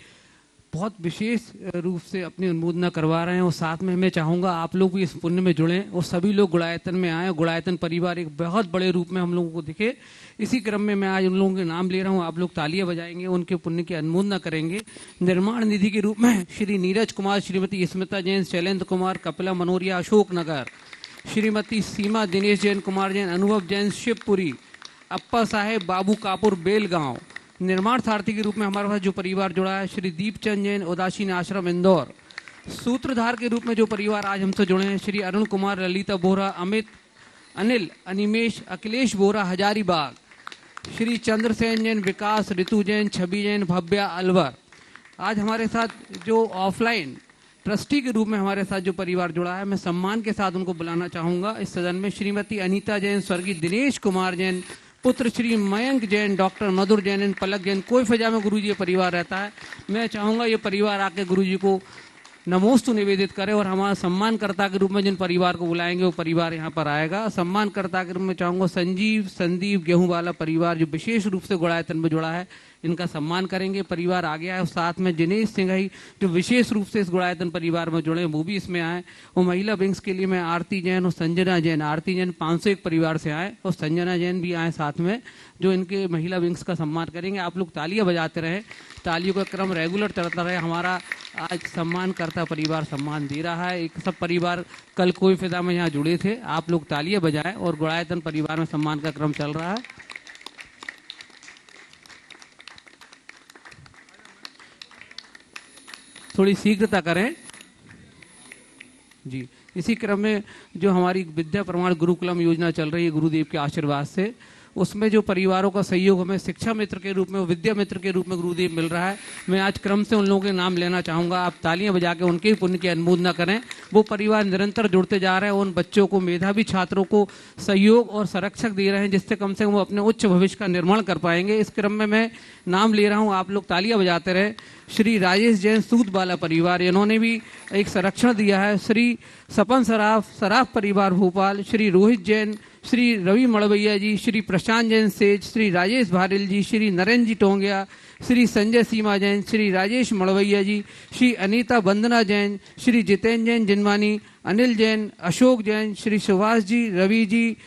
Speaker 15: बहुत विशेष रूप से अपनी अनुमोदना करवा रहे हैं और साथ में मैं चाहूँगा आप लोग भी इस पुण्य में जुड़ें और सभी लोग गुणायतन में आएँ। गुणायतन परिवार एक बहुत बड़े रूप में हम लोगों को दिखे। इसी क्रम में मैं आज उन लोगों के नाम ले रहा हूँ, आप लोग तालियां बजाएंगे, उनके पुण्य की अनुमोदना करेंगे। निर्माण निधि के रूप में श्री नीरज कुमार, श्रीमती स्मिता जैन, शैलेंद्र कुमार, कपिला मनोरिया, अशोक नगर, श्रीमती सीमा दिनेश जैन, कुमार जैन, अनुभव जैन, शिवपुरी, अप्पा साहेब, बाबू कापुर, बेलगांव। निर्माण सारथी के रूप में हमारे पास जो परिवार जुड़ा है, श्री दीपचंद जैन, उदासीन आश्रम, इंदौर। सूत्रधार के रूप में जो परिवार आज हमसे जुड़े हैं, श्री अरुण कुमार, ललिता बोरा, अमित, अनिल, अनिमेश, अखिलेश बोरा, हजारीबाग। श्री चंद्रसेन जैन, विकास, ऋतु जैन, छवि जैन, भव्या, अलवर। आज हमारे साथ जो ऑफलाइन ट्रस्टी के रूप में हमारे साथ जो परिवार जुड़ा है, मैं सम्मान के साथ उनको बुलाना चाहूँगा इस सदन में। श्रीमती अनीता जैन, स्वर्गीय दिनेश कुमार जैन, पुत्र श्री मयंक जैन, डॉक्टर मधुर जैन, पलक जैन। कोई फजा में गुरुजी ये परिवार रहता है। मैं चाहूँगा ये परिवार आके गुरुजी को नमोस्तु निवेदित करे और हमारा सम्मानकर्ता के रूप में जिन परिवार को बुलाएंगे वो परिवार यहाँ पर आएगा। सम्मानकर्ता के रूप में चाहूँगा संजीव, संदीप, गेहूं वाला परिवार जो विशेष रूप से गुणायतन में जुड़ा है, इनका सम्मान करेंगे। परिवार आ गया है। साथ में जिनेश सिंघई जो विशेष रूप से इस गुणायतन परिवार में जुड़े हैं वो भी इसमें आए। और महिला विंग्स के लिए मैं आरती जैन और संजना जैन, आरती जैन 501 परिवार से आए और संजना जैन भी आए साथ में, जो इनके महिला विंग्स का सम्मान करेंगे। आप लोग तालियां बजाते रहें, तालियों का क्रम रेगुलर चलता रहे। हमारा आज सम्मानकर्ता परिवार सम्मान दे रहा है। एक सब परिवार कल कोई फिदा में यहाँ जुड़े थे। आप लोग तालियां बजाएं और गुणायतन परिवार में सम्मान का क्रम चल रहा है। थोड़ी शीघ्रता करें जी। इसी क्रम में जो हमारी विद्या प्रमाण गुरुकुलम योजना चल रही है गुरुदेव के आशीर्वाद से, उसमें जो परिवारों का सहयोग हमें शिक्षा मित्र के रूप में, विद्या मित्र के रूप में गुरुदेव मिल रहा है। मैं आज क्रम से उन लोगों के नाम लेना चाहूँगा। आप तालियां बजा के उनके ही पुण्य की अनुमोदना करें। वो परिवार निरंतर जुड़ते जा रहे हैं। उन बच्चों को, मेधावी छात्रों को सहयोग और संरक्षक दे रहे हैं, जिससे कम से कम वो अपने उच्च भविष्य का निर्माण कर पाएंगे। इस क्रम में मैं नाम ले रहा हूँ, आप लोग तालियां बजाते रहे। श्री राजेश जैन, सूद वाला परिवार, इन्होंने भी एक संरक्षण दिया है। श्री सपन सराफ परिवार भोपाल, श्री रोहित जैन, श्री रवि मड़वैया जी, श्री प्रशांत जैन सेज, श्री राजेश भारिल जी, श्री नरेंद्र जी टोंगिया, श्री संजय सीमा जैन, श्री राजेश मड़वैया जी, श्री अनीता वंदना जैन, श्री जितेंद्र जैन जिनवानी, अनिल जैन, अशोक जैन, श्री सुभाष जी, रवि जी,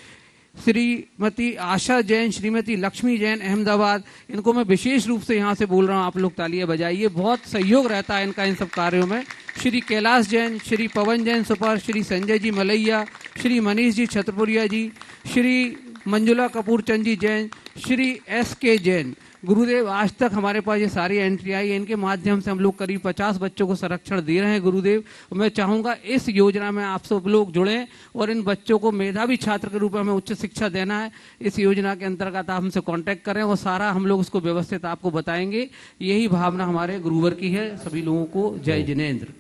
Speaker 15: श्रीमती आशा जैन, श्रीमती लक्ष्मी जैन अहमदाबाद, इनको मैं विशेष रूप से यहाँ से बोल रहा हूँ, आप लोग तालियां बजाइए, बहुत सहयोग रहता है इनका इन सब कार्यों में। श्री कैलाश जैन, श्री पवन जैन सुपर, श्री संजय जी मलैया, श्री मनीष जी छत्रपुरिया जी, श्री मंजुला कपूर चंद जी जैन, श्री SK जैन। गुरुदेव, आज तक हमारे पास ये सारी एंट्री आई है, इनके माध्यम से हम लोग करीब 50 बच्चों को संरक्षण दे रहे हैं गुरुदेव। मैं चाहूँगा इस योजना में आप सब लोग जुड़ें और इन बच्चों को मेधावी छात्र के रूप में हमें उच्च शिक्षा देना है। इस योजना के अंतर्गत आप हमसे कांटेक्ट करें और सारा हम लोग उसको व्यवस्थित आपको बताएंगे। यही भावना हमारे गुरुवर की है। सभी लोगों को जय जिनेन्द्र।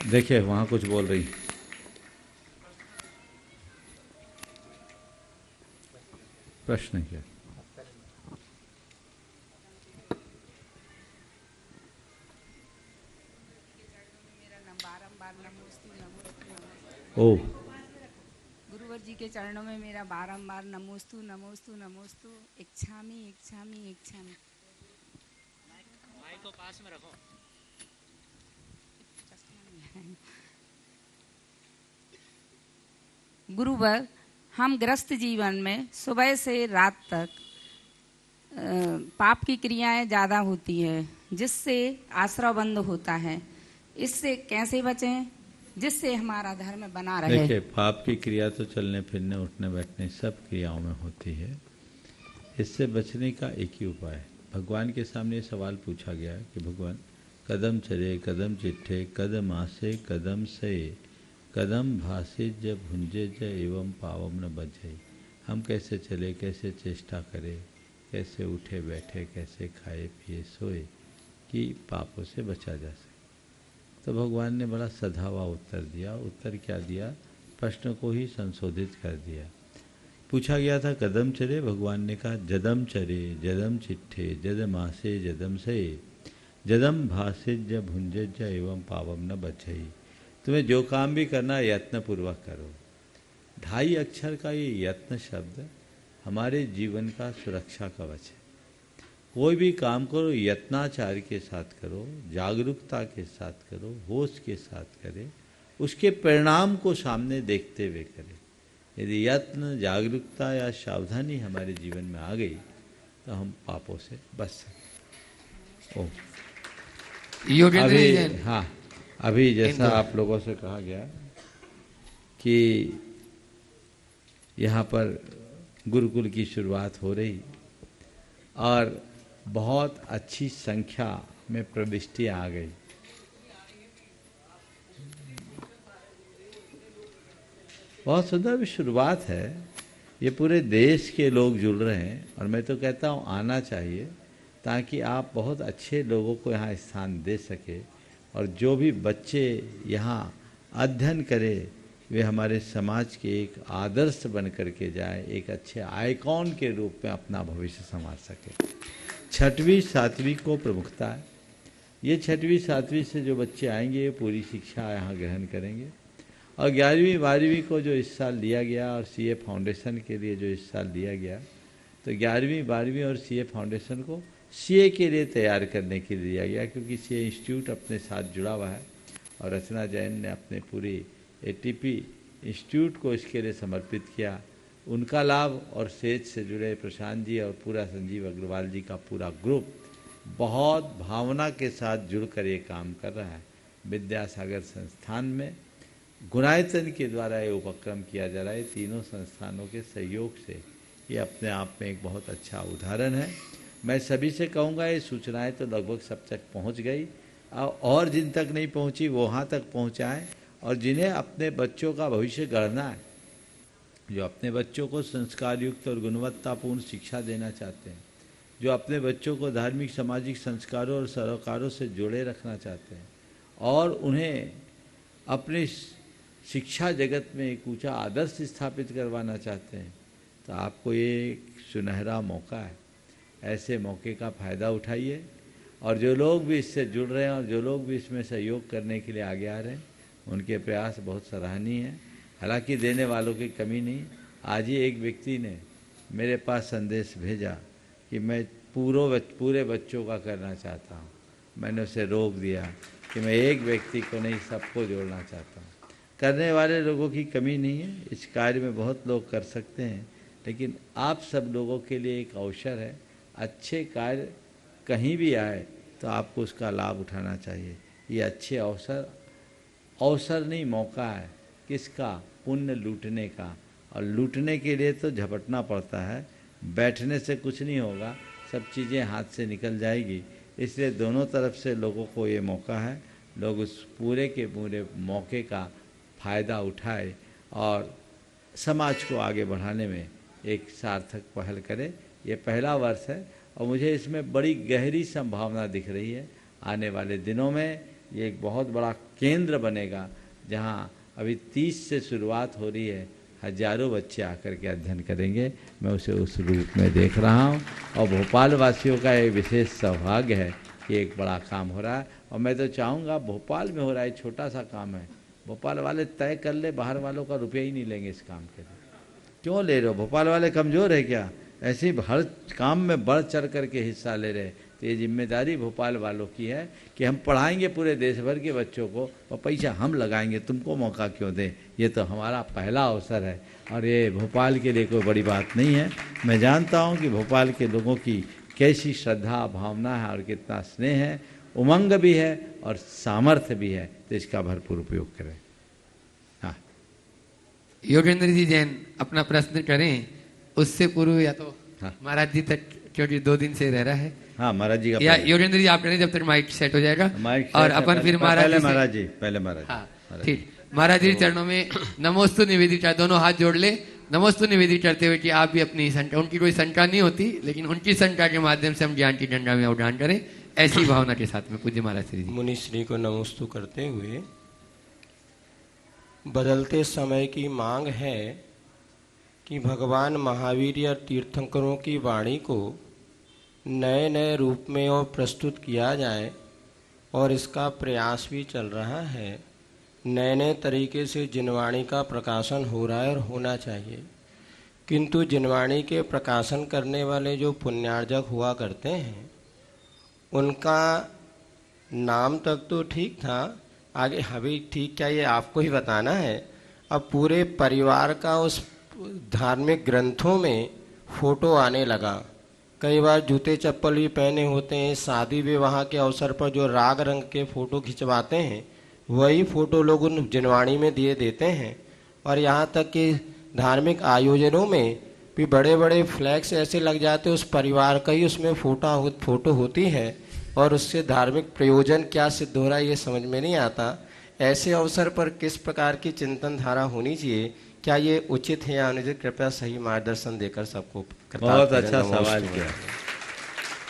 Speaker 5: देखिए वहाँ कुछ बोल रही, प्रश्न क्या? ओ,
Speaker 16: गुरुवर जी के चरणों में मेरा बारंबार नमोस्तु नमोस्तु नमोस्तु। इच्छामि इच्छामि इच्छामि।
Speaker 17: माइक को पास में रखो।
Speaker 16: गुरुवर, हम ग्रस्त जीवन में सुबह से रात तक पाप की क्रियाएं ज़्यादा होती है, जिससे आश्रय बंद होता है। इससे कैसे बचें जिससे हमारा धर्म बना रहे?
Speaker 5: देखिए, पाप की क्रिया तो चलने फिरने उठने बैठने सब क्रियाओं में होती है। इससे बचने का एक ही उपाय है। भगवान के सामने सवाल पूछा गया कि भगवान, कदम चले कदम चिट्ठे, कदम आसे कदम से, कदम भासे जब भुंजे ज एवं पावम न बजे। हम कैसे चले, कैसे चेष्टा करें, कैसे उठे बैठे, कैसे खाए पिए सोए कि पापों से बचा जा सके। तो भगवान ने बड़ा सधा हुआ उत्तर दिया। उत्तर क्या दिया? प्रश्न को ही संशोधित कर दिया। पूछा गया था कदम चले, भगवान ने कहा जदम चरे जदम चिट्ठे, जदम आसे जदम से, जदम भासे ज भुंजे ज एवं पावम न बचई। तुम्हें जो काम भी करना यत्न पूर्वक करो। 2.5 अक्षर का ये यत्न शब्द हमारे जीवन का सुरक्षा कवच है। कोई भी काम करो यत्नाचार के साथ करो, जागरूकता के साथ करो, होश के साथ करें, उसके परिणाम को सामने देखते हुए करें। यदि यत्न, जागरूकता या सावधानी हमारे जीवन में आ गई तो हम पापों से बच सकते। अभी हाँ, अभी जैसा आप लोगों से कहा गया कि यहाँ पर गुरुकुल की शुरुआत हो रही और बहुत अच्छी संख्या में प्रविष्टियाँ आ गई। बहुत सुंदर भी शुरुआत है। ये पूरे देश के लोग जुड़ रहे हैं और मैं तो कहता हूँ आना चाहिए, ताकि आप बहुत अच्छे लोगों को यहाँ स्थान दे सके और जो भी बच्चे यहाँ अध्ययन करें वे हमारे समाज के एक आदर्श बन करके जाए, एक अच्छे आइकॉन के रूप में अपना भविष्य संवार सके। 6वीं 7वीं को प्रमुखता है। ये 6वीं 7वीं से जो बच्चे आएंगे ये पूरी शिक्षा यहाँ ग्रहण करेंगे और 11वीं 12वीं को जो इस साल दिया गया और CA फाउंडेशन के लिए जो इस साल दिया गया, तो 11वीं 12वीं और CA फाउंडेशन को CA के लिए तैयार करने के लिए दिया गया, क्योंकि CA इंस्टीट्यूट अपने साथ जुड़ा हुआ है और रचना जैन ने अपने पूरी ATP इंस्टीट्यूट को इसके लिए समर्पित किया। उनका लाभ और सेज से जुड़े प्रशांत जी और पूरा संजीव अग्रवाल जी का पूरा ग्रुप बहुत भावना के साथ जुड़कर ये काम कर रहा है। विद्यासागर संस्थान में गुणायतन के द्वारा ये उपक्रम किया जा रहा है। तीनों संस्थानों के सहयोग से ये अपने आप में एक बहुत अच्छा उदाहरण है। मैं सभी से कहूँगा ये सूचनाएं तो लगभग सब तक पहुँच गई और जिन तक नहीं पहुँची वो वहाँ तक पहुँचाएँ, और जिन्हें अपने बच्चों का भविष्य गढ़ना है, जो अपने बच्चों को संस्कार युक्त और गुणवत्तापूर्ण शिक्षा देना चाहते हैं, जो अपने बच्चों को धार्मिक सामाजिक संस्कारों और सरोकारों से जोड़े रखना चाहते हैं और उन्हें अपने शिक्षा जगत में एक ऊंचा आदर्श स्थापित करवाना चाहते हैं, तो आपको ये एक सुनहरा मौका है। ऐसे मौके का फ़ायदा उठाइए और जो लोग भी इससे जुड़ रहे हैं और जो लोग भी इसमें सहयोग करने के लिए आगे आ रहे हैं, उनके प्रयास बहुत सराहनीय हैं। हालांकि देने वालों की कमी नहीं। आज ही एक व्यक्ति ने मेरे पास संदेश भेजा कि मैं पूरे बच्चों का करना चाहता हूँ। मैंने उसे रोक दिया कि मैं एक व्यक्ति को नहीं, सबको जोड़ना चाहता हूँ। करने वाले लोगों की कमी नहीं है, इस कार्य में बहुत लोग कर सकते हैं, लेकिन आप सब लोगों के लिए एक अवसर है। अच्छे कार्य कहीं भी आए तो आपको उसका लाभ उठाना चाहिए। ये अच्छे अवसर नहीं, मौका है। किसका? पुण्य लूटने का। और लूटने के लिए तो झपटना पड़ता है, बैठने से कुछ नहीं होगा, सब चीज़ें हाथ से निकल जाएगी। इसलिए दोनों तरफ से लोगों को ये मौका है, लोग उस पूरे के पूरे मौके का फ़ायदा उठाए और समाज को आगे बढ़ाने में एक सार्थक पहल करें। ये पहला वर्ष है और मुझे इसमें बड़ी गहरी संभावना दिख रही है। आने वाले दिनों में ये एक बहुत बड़ा केंद्र बनेगा, जहाँ अभी 30 से शुरुआत हो रही है, हजारों बच्चे आकर के अध्ययन करेंगे। मैं उसे उस रूप में देख रहा हूँ और भोपाल वासियों का ये विशेष सौभाग्य है कि एक बड़ा काम हो रहा है। और मैं तो चाहूँगा भोपाल में हो रहा है, छोटा सा काम है, भोपाल वाले तय कर ले, बाहर वालों का रुपया ही नहीं लेंगे इस काम के लिए। क्यों ले रहे हो? भोपाल वाले कमज़ोर है क्या? ऐसे ही हर काम में बढ़ चढ़ करके हिस्सा ले रहे। तो ये जिम्मेदारी भोपाल वालों की है कि हम पढ़ाएंगे पूरे देश भर के बच्चों को और पैसा हम लगाएंगे, तुमको मौका क्यों दें? ये तो हमारा पहला अवसर है और ये भोपाल के लिए कोई बड़ी बात नहीं है। मैं जानता हूँ कि भोपाल के लोगों की कैसी श्रद्धा भावना है और कितना स्नेह है, उमंग भी है और सामर्थ्य भी है, तो इसका भरपूर उपयोग करें। हाँ,
Speaker 3: योगेंद्र जी जैन अपना प्रश्न करें, उससे पूर्व या तो महाराज जी तक, क्योंकि 2 दिन से रह रहा है।
Speaker 5: हाँ, महाराज जी का
Speaker 3: या योगेंद्र जी आप करें जब तक माइक सेट हो जाएगा, और अपन फिर महाराज जी
Speaker 5: पहले महाराज।
Speaker 3: हाँ ठीक, महाराज जी चरणों में नमोस्तु निवेदित, दोनों हाथ जोड़ ले, नमोस्तु निवेदित करते हुए कि आप भी अपनी शंका, उनकी कोई शंका नहीं होती, लेकिन उनकी शंका के माध्यम से हम ज्ञान की गंगा में अवधान करें, ऐसी भावना के साथ में। पूज्य महाराज श्री जी।
Speaker 17: मुनि श्री को नमोस्तु करते हुए, बदलते समय की मांग है कि भगवान महावीर या तीर्थंकरों की वाणी को नए नए रूप में और प्रस्तुत किया जाए, और इसका प्रयास भी चल रहा है। नए नए तरीके से जिनवाणी का प्रकाशन हो रहा है और होना चाहिए, किंतु जिनवाणी के प्रकाशन करने वाले जो पुण्यार्जक हुआ करते हैं, उनका नाम तक तो ठीक था, आगे अभी ठीक क्या ये आपको ही बताना है। अब पूरे परिवार का उस धार्मिक ग्रंथों में फोटो आने लगा। कई बार जूते चप्पल भी पहने होते हैं, शादी विवाह के अवसर पर जो राग रंग के फोटो खिंचवाते हैं, वही फोटो लोग उन जिनवाणी में दिए देते हैं। और यहाँ तक कि धार्मिक आयोजनों में भी बड़े बड़े फ्लैक्स ऐसे लग जाते, उस परिवार का ही उसमें फोटो होती है, और उससे धार्मिक प्रयोजन क्या सिद्ध हो रहा है ये समझ में नहीं आता। ऐसे अवसर पर किस प्रकार की चिंतन धारा होनी चाहिए? क्या ये उचित है या अनुचित? कृपया सही मार्गदर्शन देकर सबको।
Speaker 5: बहुत अच्छा सवाल किया।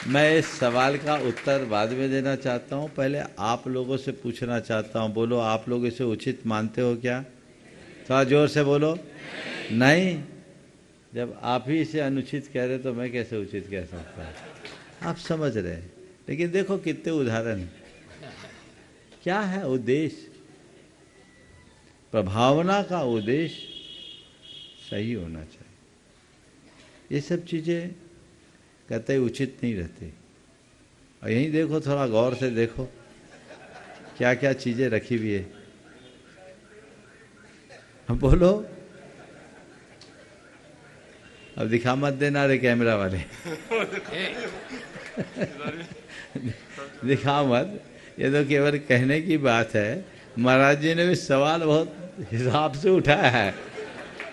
Speaker 5: मैं इस सवाल का उत्तर बाद में देना चाहता हूँ, पहले आप लोगों से पूछना चाहता हूँ। बोलो, आप लोग इसे उचित मानते हो क्या? थोड़ा जोर से बोलो। नहीं, जब आप ही इसे अनुचित कह रहे तो मैं कैसे उचित कह सकता हूँ? आप समझ रहे हैं, लेकिन देखो कितने उदाहरण हैं। क्या है उद्देश्य? प्रभावना का उद्देश्य सही होना चाहिए। ये सब चीज़ें कहते उचित नहीं रहती। और यहीं देखो, थोड़ा गौर से देखो क्या क्या चीज़ें रखी हुई है। हम बोलो, अब दिखा मत देना रे कैमरा वाले दिखा मत, ये तो केवल कहने की बात है। महाराज जी ने भी सवाल बहुत हिसाब से उठाया है,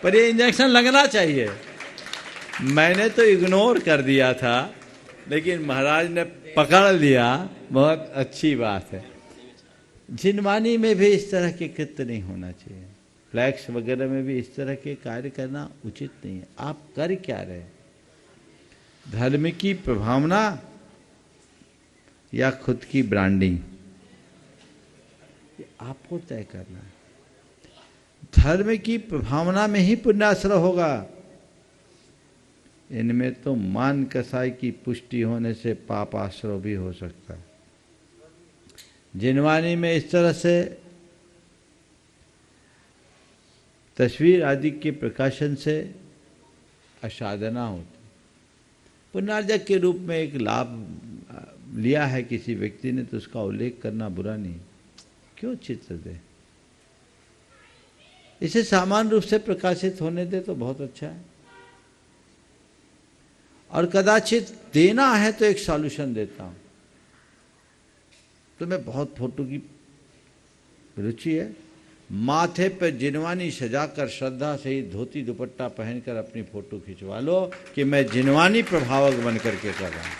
Speaker 5: पर ये इंजेक्शन लगना चाहिए। मैंने तो इग्नोर कर दिया था, लेकिन महाराज ने पकड़ लिया। बहुत अच्छी बात है। जिनवानी में भी इस तरह के कृत्य नहीं होना चाहिए, फ्लैक्स वगैरह में भी इस तरह के कार्य करना उचित नहीं है। आप कर क्या रहे? धर्म की प्रभावना या खुद की ब्रांडिंग, आपको तय करना है। धर्म की प्रभावना में ही पुण्याश्रय होगा। इनमें तो मान कसाई की पुष्टि होने से पाप आश्रय भी हो सकता है। जिनवानी में इस तरह से तस्वीर आदि के प्रकाशन से असाधना होती। पुण्यार्जक के रूप में एक लाभ लिया है किसी व्यक्ति ने, तो उसका उल्लेख करना बुरा नहीं। क्यों चित्र दे? इसे सामान्य रूप से प्रकाशित होने दे तो बहुत अच्छा है। और कदाचित देना है तो एक सॉल्यूशन देता हूं। तुम्हें बहुत फोटो की रुचि है, माथे पर जिनवानी सजाकर श्रद्धा से ही धोती दुपट्टा पहनकर अपनी फोटो खिंचवा लो कि मैं जिनवानी प्रभावक बन करके कर रहा हूं,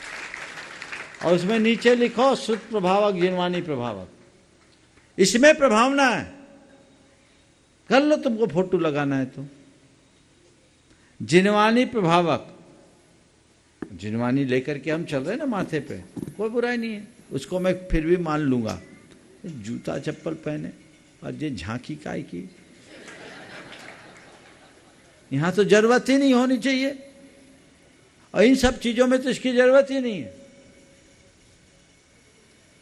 Speaker 5: और उसमें नीचे लिखो शुद्ध प्रभावक जिनवानी प्रभावक। इसमें प्रभावना है, कर लो, तुमको फोटो लगाना है तो। जिनवानी प्रभावक, जिनवानी लेकर के हम चल रहे हैं ना माथे पे, कोई बुराई नहीं है, उसको मैं फिर भी मान लूंगा। जूता चप्पल पहने और ये झांकी काय की, यहां तो जरूरत ही नहीं होनी चाहिए, और इन सब चीजों में तो इसकी जरूरत ही नहीं है।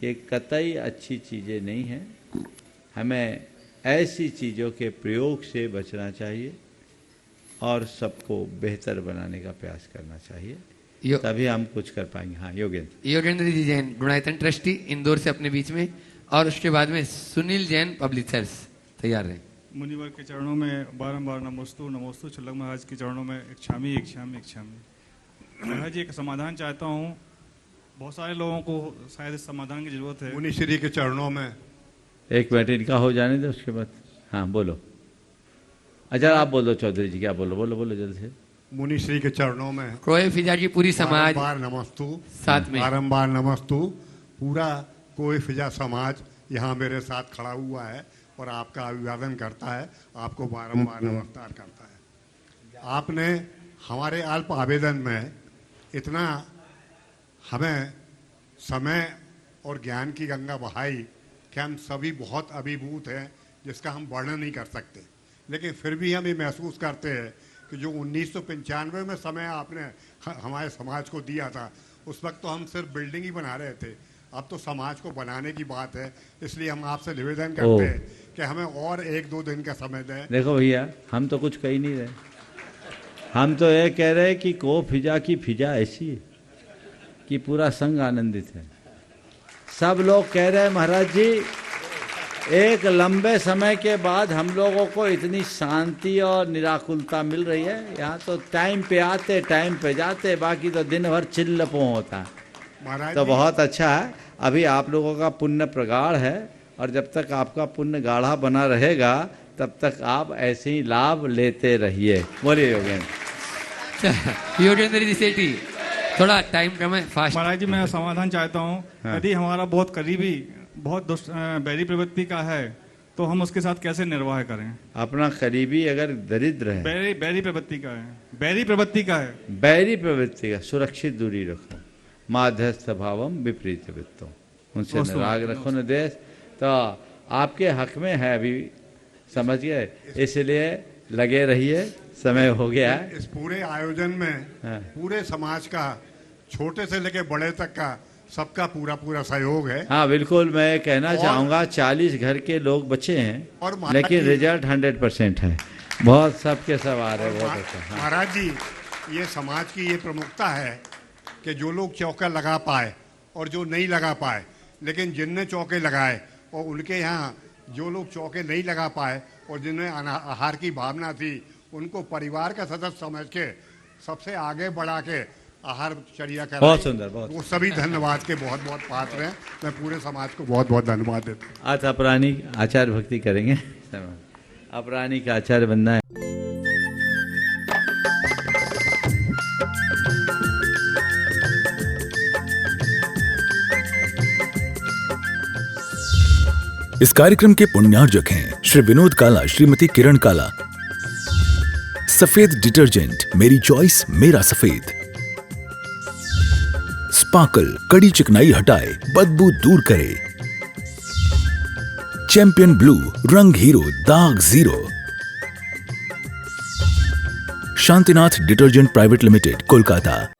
Speaker 5: ये कतई अच्छी चीजें नहीं है। हमें ऐसी चीजों के प्रयोग से बचना चाहिए और सबको बेहतर बनाने का प्रयास करना चाहिए, तभी हम कुछ कर पाएंगे। हाँ,
Speaker 3: योगेंद्र जी जैन, गुणायतन ट्रस्टी, इंदौर से अपने बीच में, और उसके बाद में सुनील जैन, पब्लिशर्स, तैयार रहे।
Speaker 18: मुनिवर के चरणों में बारंबार नमोस्तु नमोस्तु। छल्लक महाराज के चरणों में इच्छामी इच्छामी इच्छामी। महाराज जी, एक समाधान चाहता हूँ, बहुत सारे लोगों को शायद इस समाधान की जरूरत है।
Speaker 19: मुनि श्री के चरणों में।
Speaker 5: एक मिनट इनका हो जाने दो, उसके बाद हाँ बोलो। अच्छा आप बोलो चौधरी जी, क्या बोलो, बोलो बोलो जल्दी से।
Speaker 19: मुनि श्री के चरणों में
Speaker 3: कोई फिजा की पूरी समाज
Speaker 19: बारंबार नमस्तु,
Speaker 3: साथ में
Speaker 19: बारंबार नमस्तु। पूरा कोई फिजा समाज यहाँ मेरे साथ खड़ा हुआ है और आपका अभिवादन करता है, आपको बारंबार नमस्कार करता है। आपने हमारे अल्प आवेदन में इतना हमें समय और ज्ञान की गंगा बहाई कि हम सभी बहुत अभिभूत हैं, जिसका हम वर्णन नहीं कर सकते। लेकिन फिर भी हम ये महसूस करते हैं कि जो 1995 में समय आपने हमारे समाज को दिया था, उस वक्त तो हम सिर्फ बिल्डिंग ही बना रहे थे, अब तो समाज को बनाने की बात है। इसलिए हम आपसे निवेदन करते हैं कि हमें और 1-2 दिन का समय दें।
Speaker 5: देखो भैया, हम तो कुछ कह ही नहीं रहे, हम तो ये कह रहे हैं कि को फिजा की फिजा ऐसी है कि पूरा संघ आनंदित है। सब लोग कह रहे हैं महाराज जी, एक लंबे समय के बाद हम लोगों को इतनी शांति और निराकुलता मिल रही है। यहाँ तो टाइम पे आते टाइम पे जाते, बाकी तो दिन भर चिल्लपों होता है। तो बहुत अच्छा है। अभी आप लोगों का पुण्य प्रगाढ़ है, और जब तक आपका पुण्य गाढ़ा बना रहेगा तब तक आप ऐसे ही लाभ लेते रहिए। बोलिए योगेंद्र।
Speaker 3: योगेंद्र जी सेठी, थोड़ा टाइम कम है, फास्ट।
Speaker 18: महाराज जी, मैं समाधान चाहता हूँ। यदि हमारा बहुत करीबी बहुत बैरी प्रवृत्ति का है तो हम उसके साथ कैसे निर्वाह करें?
Speaker 5: अपना करीबी अगर दरिद्र है,
Speaker 18: बैरी प्रवृत्ति का है, बैरी प्रवृत्ति का है,
Speaker 5: बैरी प्रवृत्ति का, सुरक्षित दूरी रखो। माध्यस्थ भावम विपरीत वित्तों, उनसे नाराग रखो न देश। तो आपके हक में है, अभी समझ गए, इसलिए लगे रहिए, समय हो गया है।
Speaker 19: इस पूरे आयोजन में पूरे समाज का, छोटे से लेके बड़े तक का, सबका पूरा सहयोग है।
Speaker 5: हाँ बिल्कुल, मैं कहना चाहूँगा 40 घर के लोग बचे हैं, लेकिन रिजल्ट 100% है। बहुत सबके सब आ रहे हैं, बहुत अच्छा।
Speaker 19: महाराज जी, ये समाज की ये प्रमुखता है कि जो लोग चौका लगा पाए और जो नहीं लगा पाए, लेकिन जिनने चौके लगाए और उनके यहाँ जो लोग चौके नहीं लगा पाए और जिन्हें आहार की भावना थी, उनको परिवार का सदस्य समझ के सबसे आगे बढ़ा के आहार चर्या कर,
Speaker 5: बहुत सुंदर, बहुत
Speaker 19: वो सभी धन्यवाद के बहुत बहुत पात्र हैं। मैं पूरे समाज को बहुत बहुत धन्यवाद देता हूँ।
Speaker 5: आज अपरानी आचार भक्ति करेंगे, अपरानी का आचार्य बनना है।
Speaker 1: इस कार्यक्रम के पुण्यार्जक हैं श्री विनोद काला, श्रीमती किरण काला। सफेद डिटर्जेंट, मेरी चॉइस मेरा सफेद। स्पार्कल, कड़ी चिकनाई हटाए, बदबू दूर करे। चैंपियन ब्लू, रंग हीरो, दाग zero. Shantinath detergent private limited, Kolkata.